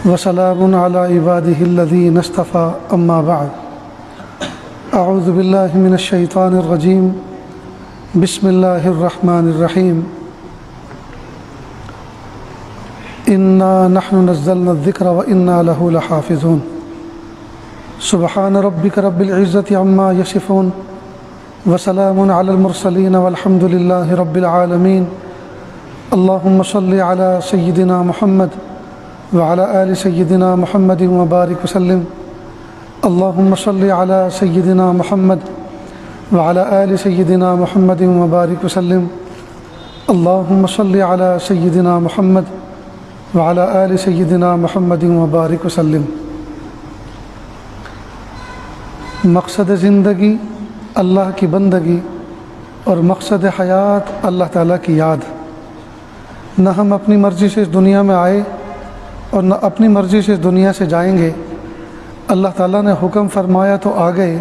وسلام على عباده الذين اصطفى أما بعد أعوذ بالله من الشيطان الرجيم بسم الله الرحمن الرحيم إنا نحن نزلنا الذكر وإنا له لحافظون سبحان ربك رب العزة عما يصفون وسلام على المرسلين والحمد لله رب العالمين اللهم صل على سيدنا محمد وعلى آل سيدنا محمد وبارك وسلم اللهم صل على سيدنا محمد وعلى آل سيدنا محمد وبارك وسلم اللهم صل على سيدنا محمد وعلى آل سيدنا محمد وبارك وسلم۔ مقصد زندگی اللہ کی بندگی اور مقصد حیات اللہ تعالیٰ کی یاد۔ نہ ہم اپنی مرضی سے اس دنیا میں آئے اور نہ اپنی مرضی سے اس دنیا سے جائیں گے۔ اللہ تعالیٰ نے حکم فرمایا تو آ گئے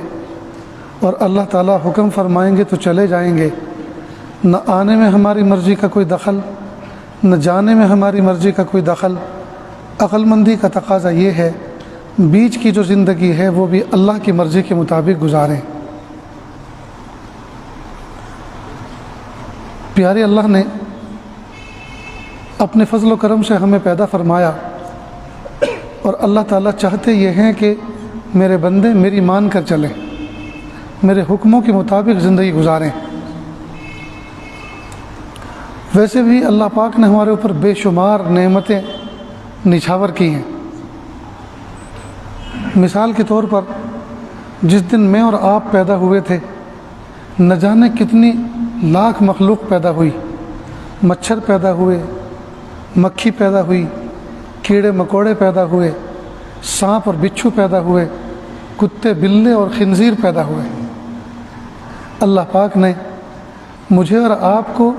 اور اللہ تعالیٰ حکم فرمائیں گے تو چلے جائیں گے۔ نہ آنے میں ہماری مرضی کا کوئی دخل، نہ جانے میں ہماری مرضی کا کوئی دخل۔ عقل مندی کا تقاضا یہ ہے بیچ کی جو زندگی ہے وہ بھی اللہ کی مرضی کے مطابق گزاریں۔ پیارے اللہ نے اپنے فضل و کرم سے ہمیں پیدا فرمایا اور اللہ تعالیٰ چاہتے یہ ہیں کہ میرے بندے میری مان کر چلیں، میرے حکموں کے مطابق زندگی گزاریں۔ ویسے بھی اللہ پاک نے ہمارے اوپر بے شمار نعمتیں نچھاور کی ہیں۔ مثال کے طور پر جس دن میں اور آپ پیدا ہوئے تھے نہ جانے کتنی لاکھ مخلوق پیدا ہوئی، مچھر پیدا ہوئے، مکھی پیدا ہوئی، کیڑے مکوڑے پیدا ہوئے، سانپ اور بچھو پیدا ہوئے، کتے بلے اور خنزیر پیدا ہوئے۔ اللہ پاک نے مجھے اور آپ کو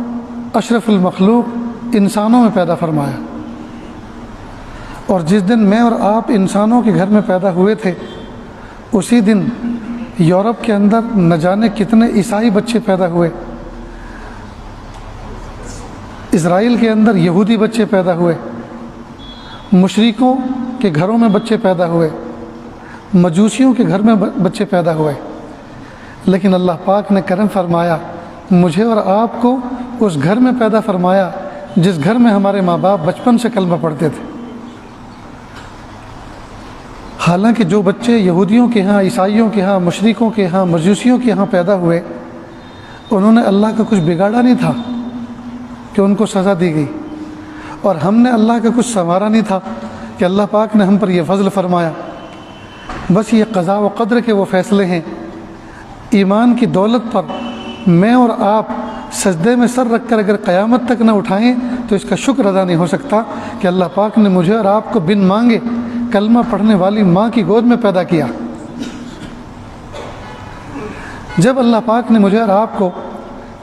اشرف المخلوق انسانوں میں پیدا فرمایا، اور جس دن میں اور آپ انسانوں کے گھر میں پیدا ہوئے تھے اسی دن یورپ کے اندر نہ جانے کتنے عیسائی بچے پیدا ہوئے، اسرائیل کے اندر یہودی بچے پیدا ہوئے، مشرکوں کے گھروں میں بچے پیدا ہوئے، مجوسیوں کے گھر میں بچے پیدا ہوئے۔ لیکن اللہ پاک نے کرم فرمایا مجھے اور آپ کو اس گھر میں پیدا فرمایا جس گھر میں ہمارے ماں باپ بچپن سے کلمہ پڑھتے تھے۔ حالانکہ جو بچے یہودیوں کے ہاں، عیسائیوں کے ہاں، مشرکوں کے ہاں، مجوسیوں کے ہاں پیدا ہوئے انہوں نے اللہ کا کچھ بگاڑا نہیں تھا کہ ان کو سزا دی گئی، اور ہم نے اللہ کا کچھ سنوارا نہیں تھا کہ اللہ پاک نے ہم پر یہ فضل فرمایا۔ بس یہ قضاء و قدر کے وہ فیصلے ہیں۔ ایمان کی دولت پر میں اور آپ سجدے میں سر رکھ کر اگر قیامت تک نہ اٹھائیں تو اس کا شکر ادا نہیں ہو سکتا کہ اللہ پاک نے مجھے اور آپ کو بن مانگے کلمہ پڑھنے والی ماں کی گود میں پیدا کیا۔ جب اللہ پاک نے مجھے اور آپ کو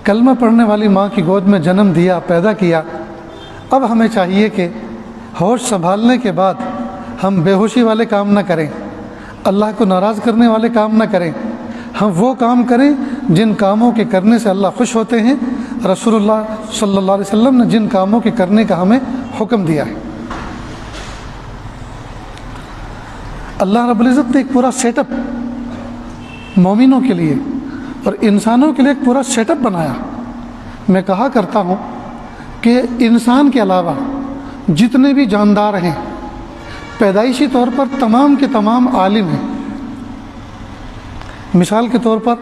کلمہ پڑھنے والی ماں کی گود میں جنم دیا، پیدا کیا، اب ہمیں چاہیے کہ ہوش سنبھالنے کے بعد ہم بے ہوشی والے کام نہ کریں، اللہ کو ناراض کرنے والے کام نہ کریں۔ ہم وہ کام کریں جن کاموں کے کرنے سے اللہ خوش ہوتے ہیں، رسول اللہ صلی اللہ علیہ وسلم نے جن کاموں کے کرنے کا ہمیں حکم دیا ہے۔ اللہ رب العزت نے ایک پورا سیٹ اپ مومنوں کے لیے اور انسانوں کے لیے ایک پورا سیٹ اپ بنایا۔ میں کہا کرتا ہوں کہ انسان کے علاوہ جتنے بھی جاندار ہیں پیدائشی طور پر تمام کے تمام عالم ہیں۔ مثال کے طور پر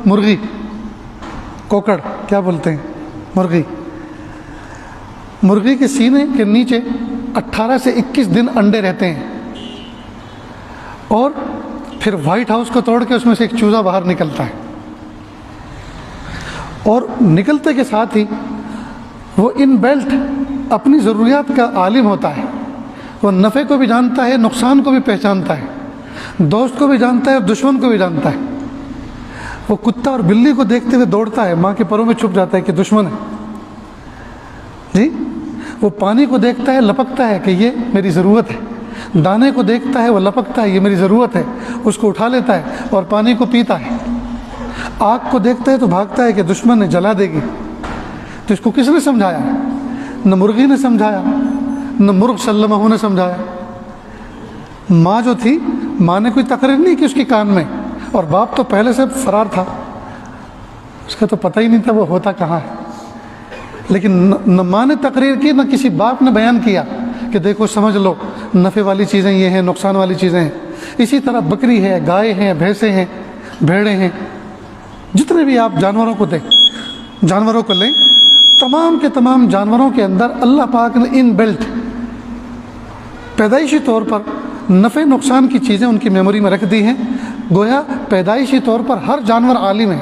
مرغی، کوکڑ کیا بولتے ہیں، مرغی کے سینے کے نیچے 18 سے 21 دن انڈے رہتے ہیں، اور پھر وائٹ ہاؤس کو توڑ کے اس میں سے ایک چوزا باہر نکلتا ہے، اور نکلتے کے ساتھ ہی وہ ان بیلٹ اپنی ضروریات کا عالم ہوتا ہے۔ وہ نفع کو بھی جانتا ہے، نقصان کو بھی پہچانتا ہے، دوست کو بھی جانتا ہے اور دشمن کو بھی جانتا ہے۔ وہ کتا اور بلی کو دیکھتے ہوئے دوڑتا ہے، ماں کے پروں میں چھپ جاتا ہے کہ دشمن ہے جی۔ وہ پانی کو دیکھتا ہے، لپکتا ہے کہ یہ میری ضرورت ہے، دانے کو دیکھتا ہے، وہ لپکتا ہے یہ میری ضرورت ہے، اس کو اٹھا لیتا ہے اور پانی کو پیتا ہے۔ آگ کو دیکھتا ہے تو بھاگتا ہے کہ دشمن نے جلا دے گی۔ تو اس کو کس نے سمجھایا؟ نہ مرغی نے سمجھایا، نہ مرغ سلمہ نے سمجھایا، ماں جو تھی، ماں نے کوئی تقریر نہیں کی اس کی کان میں، اور باپ تو پہلے سے فرار تھا، اس کا تو پتہ ہی نہیں تھا وہ ہوتا کہاں ہے. لیکن نہ ماں نے تقریر کی، نہ کسی باپ نے بیان کیا کہ دیکھو سمجھ لو نفع والی چیزیں یہ ہیں، نقصان والی چیزیں ہیں. اسی طرح بکری ہے، گائے ہیں، بھینسیں ہیں، بھیڑیں ہیں، جتنے بھی آپ جانوروں کو جانوروں کو لیں، تمام کے تمام جانوروں کے اندر اللہ پاک نے ان بلٹ پیدائشی طور پر نفع نقصان کی چیزیں ان کی میموری میں رکھ دی ہیں. گویا پیدائشی طور پر ہر جانور عالم ہے،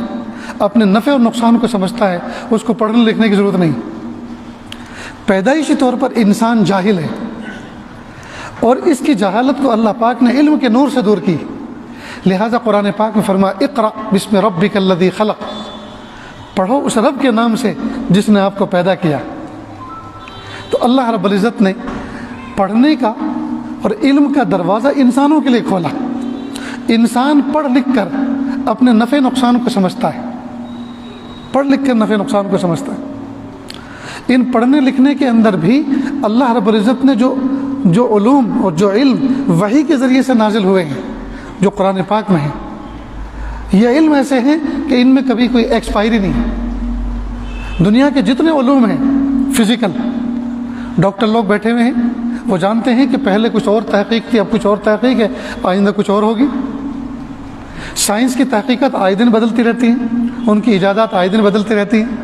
اپنے نفع اور نقصان کو سمجھتا ہے، اس کو پڑھنے لکھنے کی ضرورت نہیں. پیدائشی طور پر انسان جاہل ہے، اور اس کی جہالت کو اللہ پاک نے علم کے نور سے دور کی. لہٰذا قرآن پاک میں فرمایا اقرأ بسم ربک الذی خلق، پڑھو اس رب کے نام سے جس نے آپ کو پیدا کیا. تو اللہ رب العزت نے پڑھنے کا اور علم کا دروازہ انسانوں کے لیے کھولا. انسان پڑھ لکھ کر اپنے نفع نقصان کو سمجھتا ہے، پڑھ لکھ کر نفع نقصان کو سمجھتا ہے. ان پڑھنے لکھنے کے اندر بھی اللہ رب العزت نے جو علوم اور جو علم وحی کے ذریعے سے نازل ہوئے ہیں، جو قرآن پاک میں ہیں، یہ علم ایسے ہیں کہ ان میں کبھی کوئی ایکسپائری نہیں ہے. دنیا کے جتنے علوم ہیں فزیکل، ڈاکٹر لوگ بیٹھے ہوئے ہیں، وہ جانتے ہیں کہ پہلے کچھ اور تحقیق تھی، اب کچھ اور تحقیق ہے، آئندہ کچھ اور ہوگی. سائنس کی تحقیقات آئے دن بدلتی رہتی ہیں، ان کی ایجادات آئے دن بدلتی رہتی ہیں.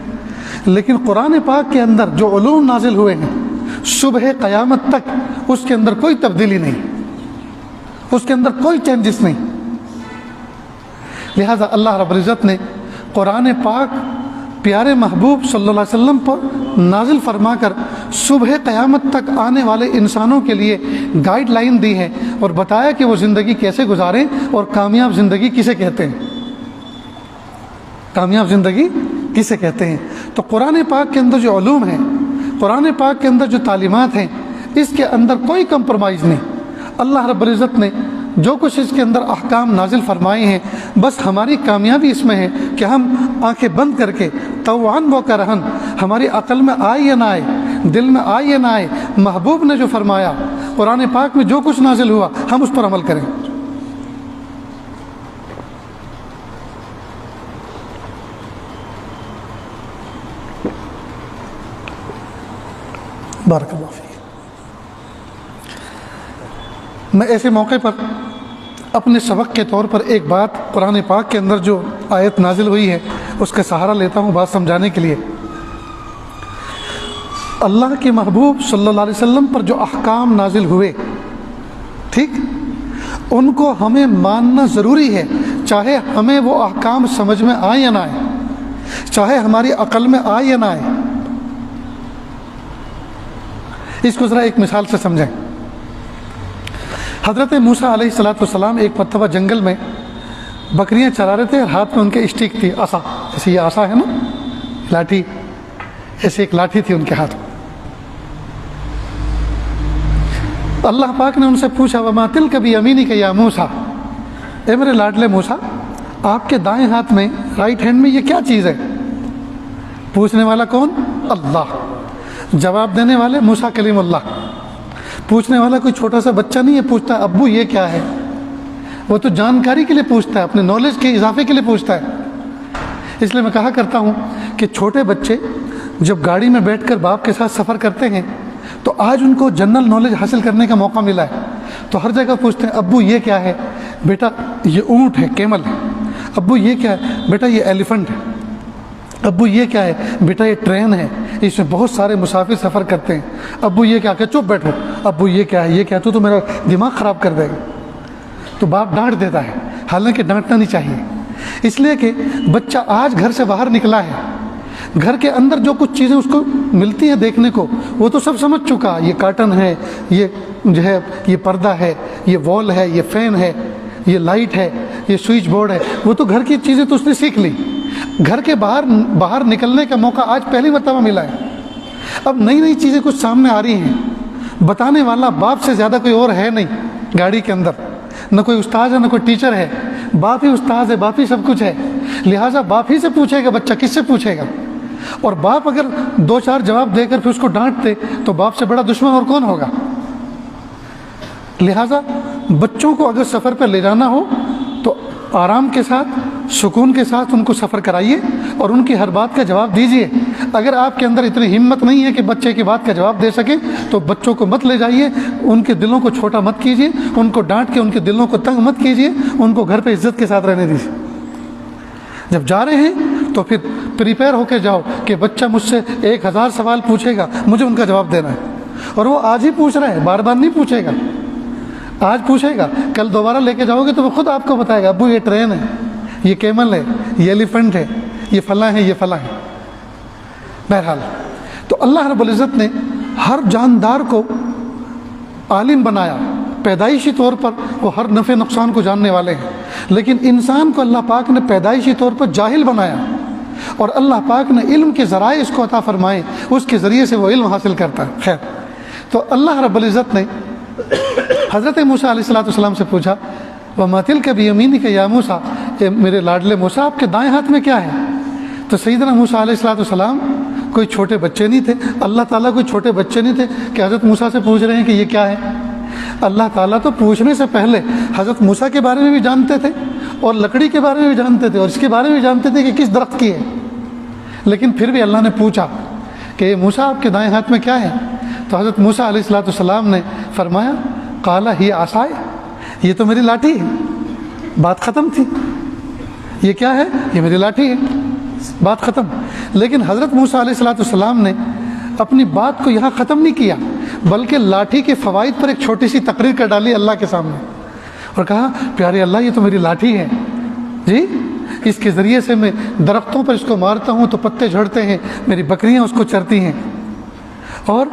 لیکن قرآن پاک کے اندر جو علوم نازل ہوئے ہیں، صبح قیامت تک اس کے اندر کوئی تبدیلی نہیں، اس کے اندر کوئی چینجز نہیں. لہٰذا اللہ رب العزت نے قرآن پاک پیارے محبوب صلی اللہ علیہ وسلم پر نازل فرما کر صبح قیامت تک آنے والے انسانوں کے لیے گائیڈ لائن دی ہے، اور بتایا کہ وہ زندگی کیسے گزاریں اور کامیاب زندگی کسے کہتے ہیں، کامیاب زندگی کسے کہتے ہیں. تو قرآن پاک کے اندر جو علوم ہیں، قرآن پاک کے اندر جو تعلیمات ہیں، اس کے اندر کوئی کمپرومائز نہیں. اللہ رب العزت نے جو کچھ اس کے اندر احکام نازل فرمائے ہیں، بس ہماری کامیابی اس میں ہے کہ ہم آنکھیں بند کر کے طوعاً و کرہن، ہماری عقل میں آئے یا نہ آئے، دل میں آئے یا نہ آئے، محبوب نے جو فرمایا، قرآن پاک میں جو کچھ نازل ہوا، ہم اس پر عمل کریں. بارک اللہ فیک. میں ایسے موقع پر اپنے سبق کے طور پر ایک بات قرآن پاک کے اندر جو آیت نازل ہوئی ہے اس کا سہارا لیتا ہوں بات سمجھانے کے لیے. اللہ کے محبوب صلی اللہ علیہ وسلم پر جو احکام نازل ہوئے، ٹھیک، ان کو ہمیں ماننا ضروری ہے، چاہے ہمیں وہ احکام سمجھ میں آئے یا نہ آئے، چاہے ہماری عقل میں آئے یا نہ آئے. اس کو ذرا ایک مثال سے سمجھیں. حضرت موسیٰ علیہ السلام ایک مرتبہ جنگل میں بکریاں چرا رہے تھے، اور ہاتھ میں ان کے اسٹک تھی، عصا، جیسے یہ عصا ہے نا، لاٹھی، ایسے ایک لاٹھی تھی ان کے ہاتھ میں. اللہ پاک نے ان سے پوچھا وما تلک بیمینک یا موسیٰ، اے میرے لاڈلے موسیٰ، آپ کے دائیں ہاتھ میں، رائٹ ہینڈ میں یہ کیا چیز ہے؟ پوچھنے والا کون؟ اللہ. جواب دینے والے موسیٰ کلیم اللہ. پوچھنے والا کوئی چھوٹا سا بچہ نہیں ہے پوچھتا ہے ابو یہ کیا ہے، وہ تو جانکاری کے لیے پوچھتا ہے، اپنے نالج کے اضافے کے لیے پوچھتا ہے. اس لیے میں کہا کرتا ہوں کہ چھوٹے بچے جب گاڑی میں بیٹھ کر باپ کے ساتھ سفر کرتے ہیں تو آج ان کو جنرل نالج حاصل کرنے کا موقع ملا ہے، تو ہر جگہ پوچھتے ہیں ابو یہ کیا ہے؟ بیٹا یہ اونٹ ہے، کیمل ہے. ابو یہ کیا ہے؟ بیٹا یہ ایلیفنٹ ہے. ابو یہ کیا ہے؟ بیٹا یہ ٹرین ہے، اس میں بہت سارے مسافر سفر کرتے ہیں. ابو یہ کیا کہ چپ بیٹھو. ابو یہ کیا ہے؟ یہ کیا؟ تو میرا دماغ خراب کر دے گا. تو باپ ڈانٹ دیتا ہے، حالانکہ ڈانٹنا نہیں چاہیے، اس لیے کہ بچہ آج گھر سے باہر نکلا ہے، گھر کے اندر جو کچھ چیزیں اس کو ملتی ہیں دیکھنے کو وہ تو سب سمجھ چکا. یہ کارٹن ہے، یہ جو ہے یہ پردہ ہے، یہ وال ہے، یہ فین ہے، یہ لائٹ ہے، یہ سوئچ بورڈ ہے، وہ تو گھر کی چیزیں تو اس نے سیکھ لی. گھر کے باہر نکلنے کا موقع آج پہلی مرتبہ ملا ہے. اب نئی نئی چیزیں کچھ سامنے آ رہی ہیں، بتانے والا باپ سے زیادہ کوئی اور ہے نہیں گاڑی کے اندر، نہ کوئی استاد ہے نہ کوئی ٹیچر ہے، باپ ہی استاد ہے، باپ ہی سب کچھ ہے. لہٰذا باپ ہی سے پوچھے گا بچہ، کس سے پوچھے گا؟ اور باپ اگر 2-4 جواب دے کر پھر اس کو ڈانٹ دے تو باپ سے بڑا دشمن اور کون ہوگا؟ لہٰذا بچوں کو اگر سفر پر لے جانا ہو تو آرام کے ساتھ سکون کے ساتھ ان کو سفر کرائیے اور ان کی ہر بات کا جواب دیجیے۔ اگر آپ کے اندر اتنی ہمت نہیں ہے کہ بچے کی بات کا جواب دے سکیں تو بچوں کو مت لے جائیے، ان کے دلوں کو چھوٹا مت کیجیے، ان کو ڈانٹ کے ان کے دلوں کو تنگ مت کیجیے، ان کو گھر پہ عزت کے ساتھ رہنے دیجیے۔ جب جا رہے ہیں تو پھر پریپیئر ہو کے جاؤ کہ بچہ مجھ سے 1000 سوال پوچھے گا، مجھے ان کا جواب دینا ہے، اور وہ آج ہی پوچھ رہا ہے، بار بار نہیں پوچھے گا، آج پوچھے گا، کل دوبارہ لے کے جاؤ گے تو وہ خود آپ کو بتائے گا، ابو یہ ٹرین ہے، یہ کیمل ہے، یہ ایلیفنٹ ہے، یہ فلاں ہے، یہ فلاں ہے۔ بہرحال تو اللہ رب العزت نے ہر جاندار کو عالم بنایا، پیدائشی طور پر وہ ہر نفع نقصان کو جاننے والے ہیں، لیکن انسان کو اللہ پاک نے پیدائشی طور پر جاہل بنایا، اور اللہ پاک نے علم کے ذرائع اس کو عطا فرمائے، اس کے ذریعے سے وہ علم حاصل کرتا ہے۔ خیر، تو اللہ رب العزت نے حضرت موسیٰ علیہ السلام سے پوچھا، وَمَا تِلْكَ بِيَمِينِكَ يَا موسیٰ، اے میرے لاڈلے موسیٰ آپ کے دائیں ہاتھ میں کیا ہے؟ تو سیدنا موسیٰ علیہ السلام کوئی چھوٹے بچے نہیں تھے، اللہ تعالیٰ کوئی چھوٹے بچے نہیں تھے کہ حضرت موسیٰ سے پوچھ رہے ہیں کہ یہ کیا ہے۔ اللہ تعالیٰ تو پوچھنے سے پہلے حضرت موسیٰ کے بارے میں بھی جانتے تھے، اور لکڑی کے بارے میں بھی جانتے تھے، اور اس کے بارے میں بھی جانتے تھے کہ کس درخت کی ہے، لیکن پھر بھی اللہ نے پوچھا کہ موسیٰ آپ کے دائیں ہاتھ میں کیا ہے؟ تو حضرت موسیٰ علیہ السلام نے فرمایا، قال ہی عصای، یہ تو میری لاٹھی ہے، بات ختم تھی۔ یہ کیا ہے؟ یہ میری لاٹھی ہے، بات ختم۔ لیکن حضرت موسیٰ علیہ السلام نے اپنی بات کو یہاں ختم نہیں کیا، بلکہ لاٹھی کے فوائد پر ایک چھوٹی سی تقریر کر ڈالی اللہ کے سامنے، اور کہا، پیارے اللہ یہ تو میری لاٹھی ہے جی، اس کے ذریعے سے میں درختوں پر اس کو مارتا ہوں تو پتے جھڑتے ہیں، میری بکریاں اس کو چرتی ہیں، اور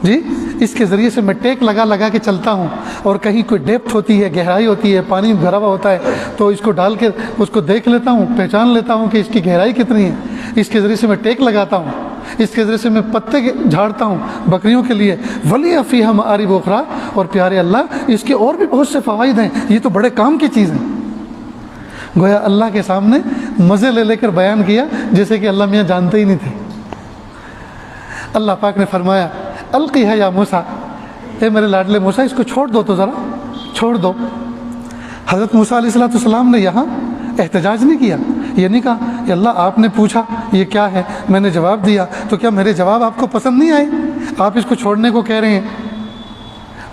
جی اس کے ذریعے سے میں ٹیک لگا لگا کے چلتا ہوں، اور کہیں کوئی ڈیپتھ ہوتی ہے، گہرائی ہوتی ہے، پانی بھرا ہوا ہوتا ہے تو اس کو ڈال کے اس کو دیکھ لیتا ہوں، پہچان لیتا ہوں کہ اس کی گہرائی کتنی ہے، اس کے ذریعے سے میں ٹیک لگاتا ہوں، اس کے ذریعے سے میں پتے جھاڑتا ہوں بکریوں کے لیے، ولی فیہا مآرب اخری، اور پیارے اللہ اس کے اور بھی بہت سے فوائد ہیں، یہ تو بڑے کام کی چیز ہے۔ گویا اللہ کے سامنے مزے لے لے کر بیان کیا جیسے کہ اللہ میاں جانتے ہی نہیں تھے۔ اللہ پاک نے فرمایا، القیہا یا موسیٰ، اے میرے لاڈلے موسیٰ اس کو چھوڑ دو، تو ذرا چھوڑ دو۔ حضرت موسیٰ علیہ السلام نے یہاں احتجاج نہیں کیا، یہ نہیں کہا کہ اللہ آپ نے پوچھا یہ کیا ہے، میں نے جواب دیا، تو کیا میرے جواب آپ کو پسند نہیں آئے، آپ اس کو چھوڑنے کو کہہ رہے ہیں۔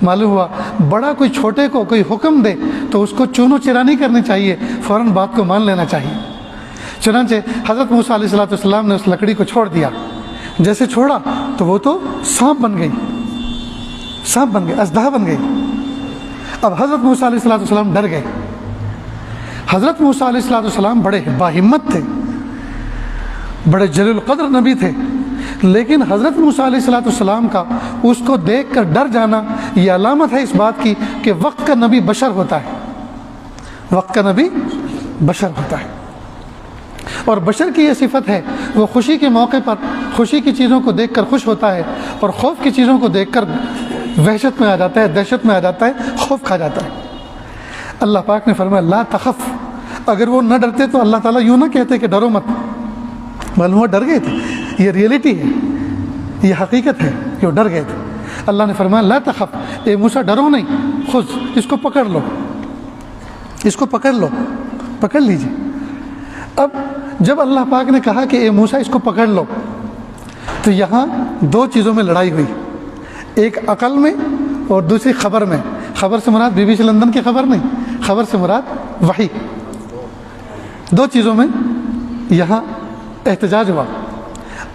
معلوم ہوا بڑا کوئی چھوٹے کو کوئی حکم دے تو اس کو چونو چرا نہیں کرنی چاہیے، فوراً بات کو مان لینا چاہیے۔ چنانچہ حضرت موسیٰ علیہ السلام نے اس لکڑی کو چھوڑ دیا، جیسے چھوڑا تو وہ تو سانپ بن گئی، سانپ بن گئی، اژدہا بن گئی۔ اب حضرت موسیٰ علیہ السلام ڈر گئے۔ حضرت موسیٰ علیہ السلام بڑے باہمت تھے، بڑے جلیل القدر نبی تھے، لیکن حضرت موسیٰ علیہ السلام کا اس کو دیکھ کر ڈر جانا یہ علامت ہے اس بات کی کہ وقت کا نبی بشر ہوتا ہے، وقت کا نبی بشر ہوتا ہے، اور بشر کی یہ صفت ہے، وہ خوشی کے موقع پر خوشی کی چیزوں کو دیکھ کر خوش ہوتا ہے، اور خوف کی چیزوں کو دیکھ کر وحشت میں آ جاتا ہے، دہشت میں آ جاتا ہے، خوف کھا جاتا ہے۔ اللہ پاک نے فرمایا لا تخف، اگر وہ نہ ڈرتے تو اللہ تعالیٰ یوں نہ کہتے کہ ڈرو مت، معلوم ہوا ڈر گئے تھے، یہ ریئلٹی ہے، یہ حقیقت ہے کہ وہ ڈر گئے تھے۔ اللہ نے فرمایا لا تخف، اے موسیٰ ڈرو نہیں، خذ اس کو پکڑ لو، اس کو پکڑ لو، پکڑ لیجیے۔ اب جب اللہ پاک نے کہا کہ اے موسیٰ اس کو پکڑ لو، تو یہاں دو چیزوں میں لڑائی ہوئی، ایک عقل میں اور دوسری خبر میں۔ خبر سے مراد BBC لندن کی خبر نہیں، خبر سے مراد وحی۔ دو چیزوں میں یہاں احتجاج ہوا۔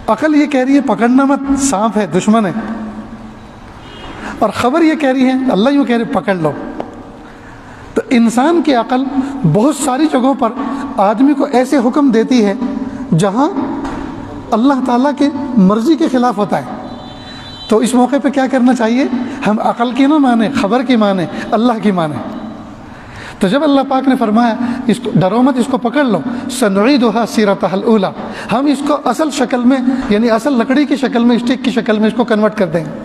عقل یہ کہہ رہی ہے پکڑنا مت، سانپ ہے، دشمن ہے، اور خبر یہ کہہ رہی ہے، اللہ یوں کہہ رہے پکڑ لو۔ تو انسان کی عقل بہت ساری جگہوں پر آدمی کو ایسے حکم دیتی ہے جہاں اللہ تعالیٰ کے مرضی کے خلاف ہوتا ہے، تو اس موقع پہ کیا کرنا چاہیے؟ ہم عقل کی نہ مانیں، خبر کی مانیں، اللہ کی مانیں۔ تو جب اللہ پاک نے فرمایا اس کو ڈرو مت، اس کو پکڑ لو، سنعیدھا سیرتھا الاولی، ہم اس کو اصل شکل میں یعنی اصل لکڑی کی شکل میں، اسٹک کی شکل میں اس کو کنورٹ کر دیں گے۔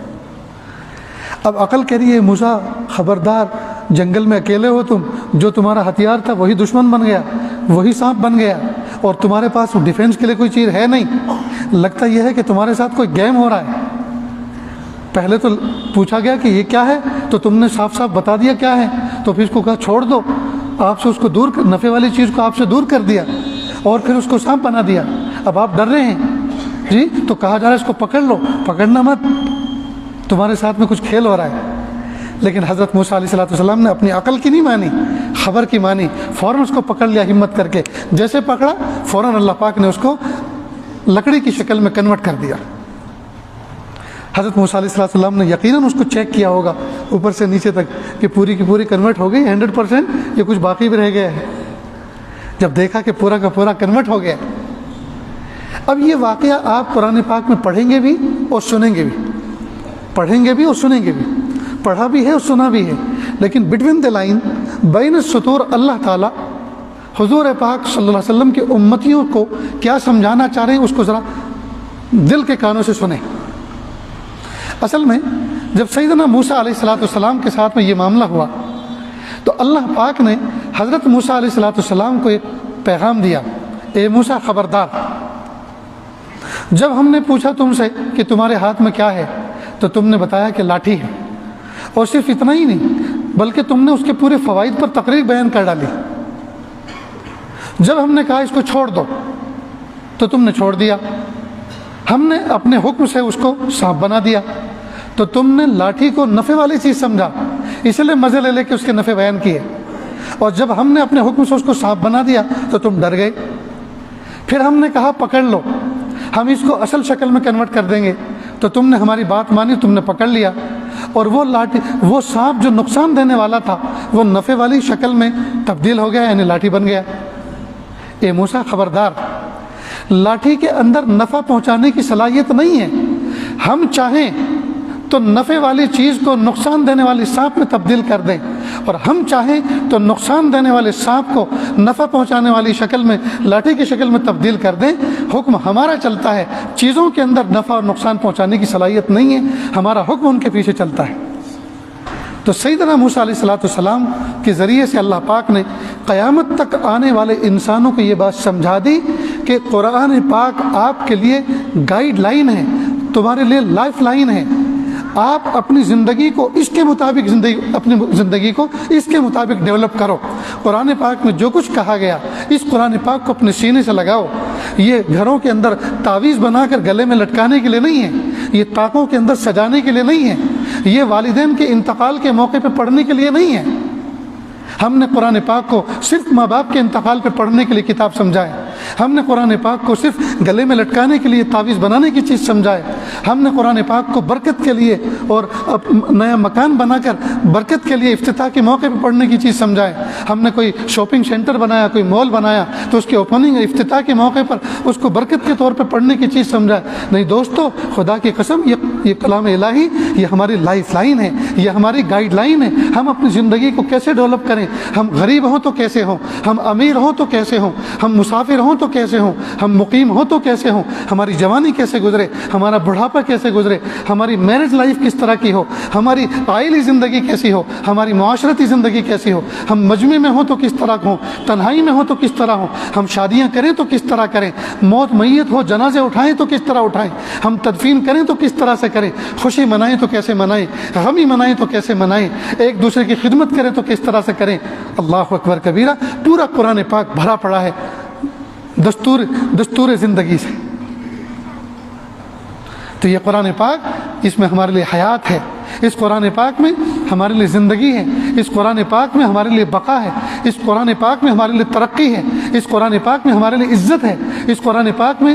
اب عقل کہہ رہی ہے موسیٰ خبردار، جنگل میں اکیلے ہو تم، جو تمہارا ہتھیار تھا وہی دشمن بن گیا، وہی سانپ بن گیا، اور تمہارے پاس ڈیفینس کے لیے کوئی چیز ہے نہیں، لگتا یہ ہے کہ تمہارے ساتھ کوئی گیم ہو رہا ہے۔ پہلے تو پوچھا گیا کہ یہ کیا ہے، تو تم نے صاف صاف بتا دیا کیا ہے، تو پھر اس کو کہا چھوڑ دو، آپ سے اس کو دور نفع والی چیز کو آپ سے دور کر دیا اور پھر اس کو سانپ بنا دیا، اب آپ ڈر رہے ہیں جی، تو کہا جا رہا ہے اس کو پکڑ لو، پکڑنا مت، تمہارے ساتھ میں کچھ کھیل ہو رہا ہے۔ لیکن حضرت موسیٰ علیہ السلام نے اپنی عقل کی نہیں مانی، خبر کی مانی، فوراً اس کو پکڑ لیا ہمت کر کے، جیسے پکڑا فوراً اللہ پاک نے اس کو لکڑی کی شکل میں کنورٹ کر دیا۔ حضرت موسیٰ علیہ السلام نے یقیناً اس کو چیک کیا ہوگا اوپر سے نیچے تک کہ پوری کی پوری کنورٹ ہو گئی 100%، یہ کچھ باقی بھی رہ گیا ہے۔ جب دیکھا کہ پورا کا پورا کنورٹ ہو گیا، اب یہ واقعہ آپ قرآن پاک میں پڑھیں گے بھی اور سنیں گے بھی، پڑھیں گے بھی اور سنیں گے بھی، پڑھا بھی ہے اور سنا بھی ہے، لیکن بٹوین دی لائن، بین السطور، اللہ تعالیٰ حضور پاک صلی اللہ علیہ وسلم کے امتیوں کو کیا سمجھانا چاہ رہے ہیں اس کو ذرا دل کے کانوں سے سنیں۔ اصل میں جب سیدنا موسیٰ علیہ السلام کے ساتھ میں یہ معاملہ ہوا تو اللہ پاک نے حضرت موسیٰ علیہ السلام کو ایک پیغام دیا، اے موسیٰ خبردار، جب ہم نے پوچھا تم سے کہ تمہارے ہاتھ میں کیا ہے تو تم نے بتایا کہ لاٹھی ہے، اور صرف اتنا ہی نہیں بلکہ تم نے اس کے پورے فوائد پر تقریر بیان کر ڈالی۔ جب ہم نے کہا اس کو چھوڑ دو تو تم نے چھوڑ دیا، ہم نے اپنے حکم سے اس کو سانپ بنا دیا تو تم نے لاٹھی کو نفع والی چیز سمجھا، اس لیے مزے لے کے اس کے نفع بیان کیے، اور جب ہم نے اپنے حکم سے اس کو سانپ بنا دیا تو تم ڈر گئے۔ پھر ہم نے کہا پکڑ لو، ہم اس کو اصل شکل میں کنورٹ کر دیں گے، تو تم نے ہماری بات مانی، تم نے پکڑ لیا، اور وہ لاٹھی، وہ سانپ جو نقصان دینے والا تھا وہ نفع والی شکل میں تبدیل ہو گیا، یعنی لاٹھی بن گیا۔ اے موسیٰ خبردار، لاٹھی کے اندر نفع پہنچانے کی صلاحیت نہیں ہے، ہم چاہیں تو نفع والی چیز کو نقصان دینے والی سانپ میں تبدیل کر دیں، اور ہم چاہیں تو نقصان دینے والے سانپ کو نفع پہنچانے والی شکل میں لاٹھی کی شکل میں تبدیل کر دیں، حکم ہمارا چلتا ہے، چیزوں کے اندر نفع اور نقصان پہنچانے کی صلاحیت نہیں ہے، ہمارا حکم ان کے پیچھے چلتا ہے۔ تو سیدنا موسیٰ علیہ السلام کے ذریعے سے اللہ پاک نے قیامت تک آنے والے انسانوں کو یہ بات سمجھا دی کہ قرآن پاک آپ کے لیے گائیڈ لائن ہے، تمہارے لیے لائف لائن ہے، آپ اپنی زندگی کو اس کے مطابق اپنی زندگی کو اس کے مطابق ڈیولپ کرو۔ قرآن پاک میں جو کچھ کہا گیا اس قرآن پاک کو اپنے سینے سے لگاؤ، یہ گھروں کے اندر تعویذ بنا کر گلے میں لٹکانے کے لیے نہیں ہے، یہ طاقوں کے اندر سجانے کے لیے نہیں ہے، یہ والدین کے انتقال کے موقع پہ پڑھنے کے لیے نہیں ہے۔ ہم نے قرآن پاک کو صرف ماں باپ کے انتقال پہ پڑھنے کے لیے کتاب سمجھا ہے، ہم نے قرآن پاک کو صرف گلے میں لٹکانے کے لیے تعویذ بنانے کی چیز سمجھا ہے، ہم نے قرآن پاک کو برکت کے لیے اور نیا مکان بنا کر برکت کے لیے افتتاح کے موقع پہ پڑھنے کی چیز سمجھا ہے، ہم نے کوئی شاپنگ سینٹر بنایا، کوئی مال بنایا تو اس کے اوپننگ افتتاح کے موقع پر اس کو برکت کے طور پہ پڑھنے کی چیز سمجھا ہے۔ نہیں دوستو، خدا کی قسم، یہ کلام الہی یہ ہماری لائف لائن ہے، یہ ہماری گائیڈ لائن ہے، ہم اپنی زندگی کو کیسے ڈیولپ کریں، ہم غریب ہوں تو کیسے ہوں، ہم امیر ہوں تو کیسے ہوں، ہم مسافر ہوں تو کیسے ہوں، ہم مقیم ہوں تو کیسے ہوں، ہماری جوانی کیسے گزرے، ہمارا بڑھاپا کیسے گزرے، ہماری میرج لائف کس طرح کی ہو، ہماری عائلی زندگی کیسی ہو، ہماری معاشرتی زندگی کیسی ہو، ہم مجمع میں ہوں تو کس طرح ہوں، تنہائی میں ہوں تو کس طرح ہوں، ہم شادیاں کریں تو کس طرح کریں، موت میت ہو جنازے اٹھائیں تو کس طرح اٹھائیں، ہم تدفین کریں تو کس طرح سے کریں، خوشی منائیں تو کیسے منائیں، غمی منائیں تو کیسے منائیں، ایک دوسرے کی خدمت کریں تو کس طرح سے کریں۔ اللہ اکبر کبیرہ، پورا قرآن پاک بھرا پڑا ہے دستور زندگی سے۔ تو یہ قرآن پاک، اس میں ہمارے لیے حیات ہے، اس قرآن پاک میں ہمارے لیے زندگی ہے، اس قرآن پاک میں ہمارے لیے بقا ہے، اس قرآن پاک میں ہمارے لیے ترقی ہے، اس قرآن پاک میں ہمارے لیے عزت ہے، اس قرآن پاک میں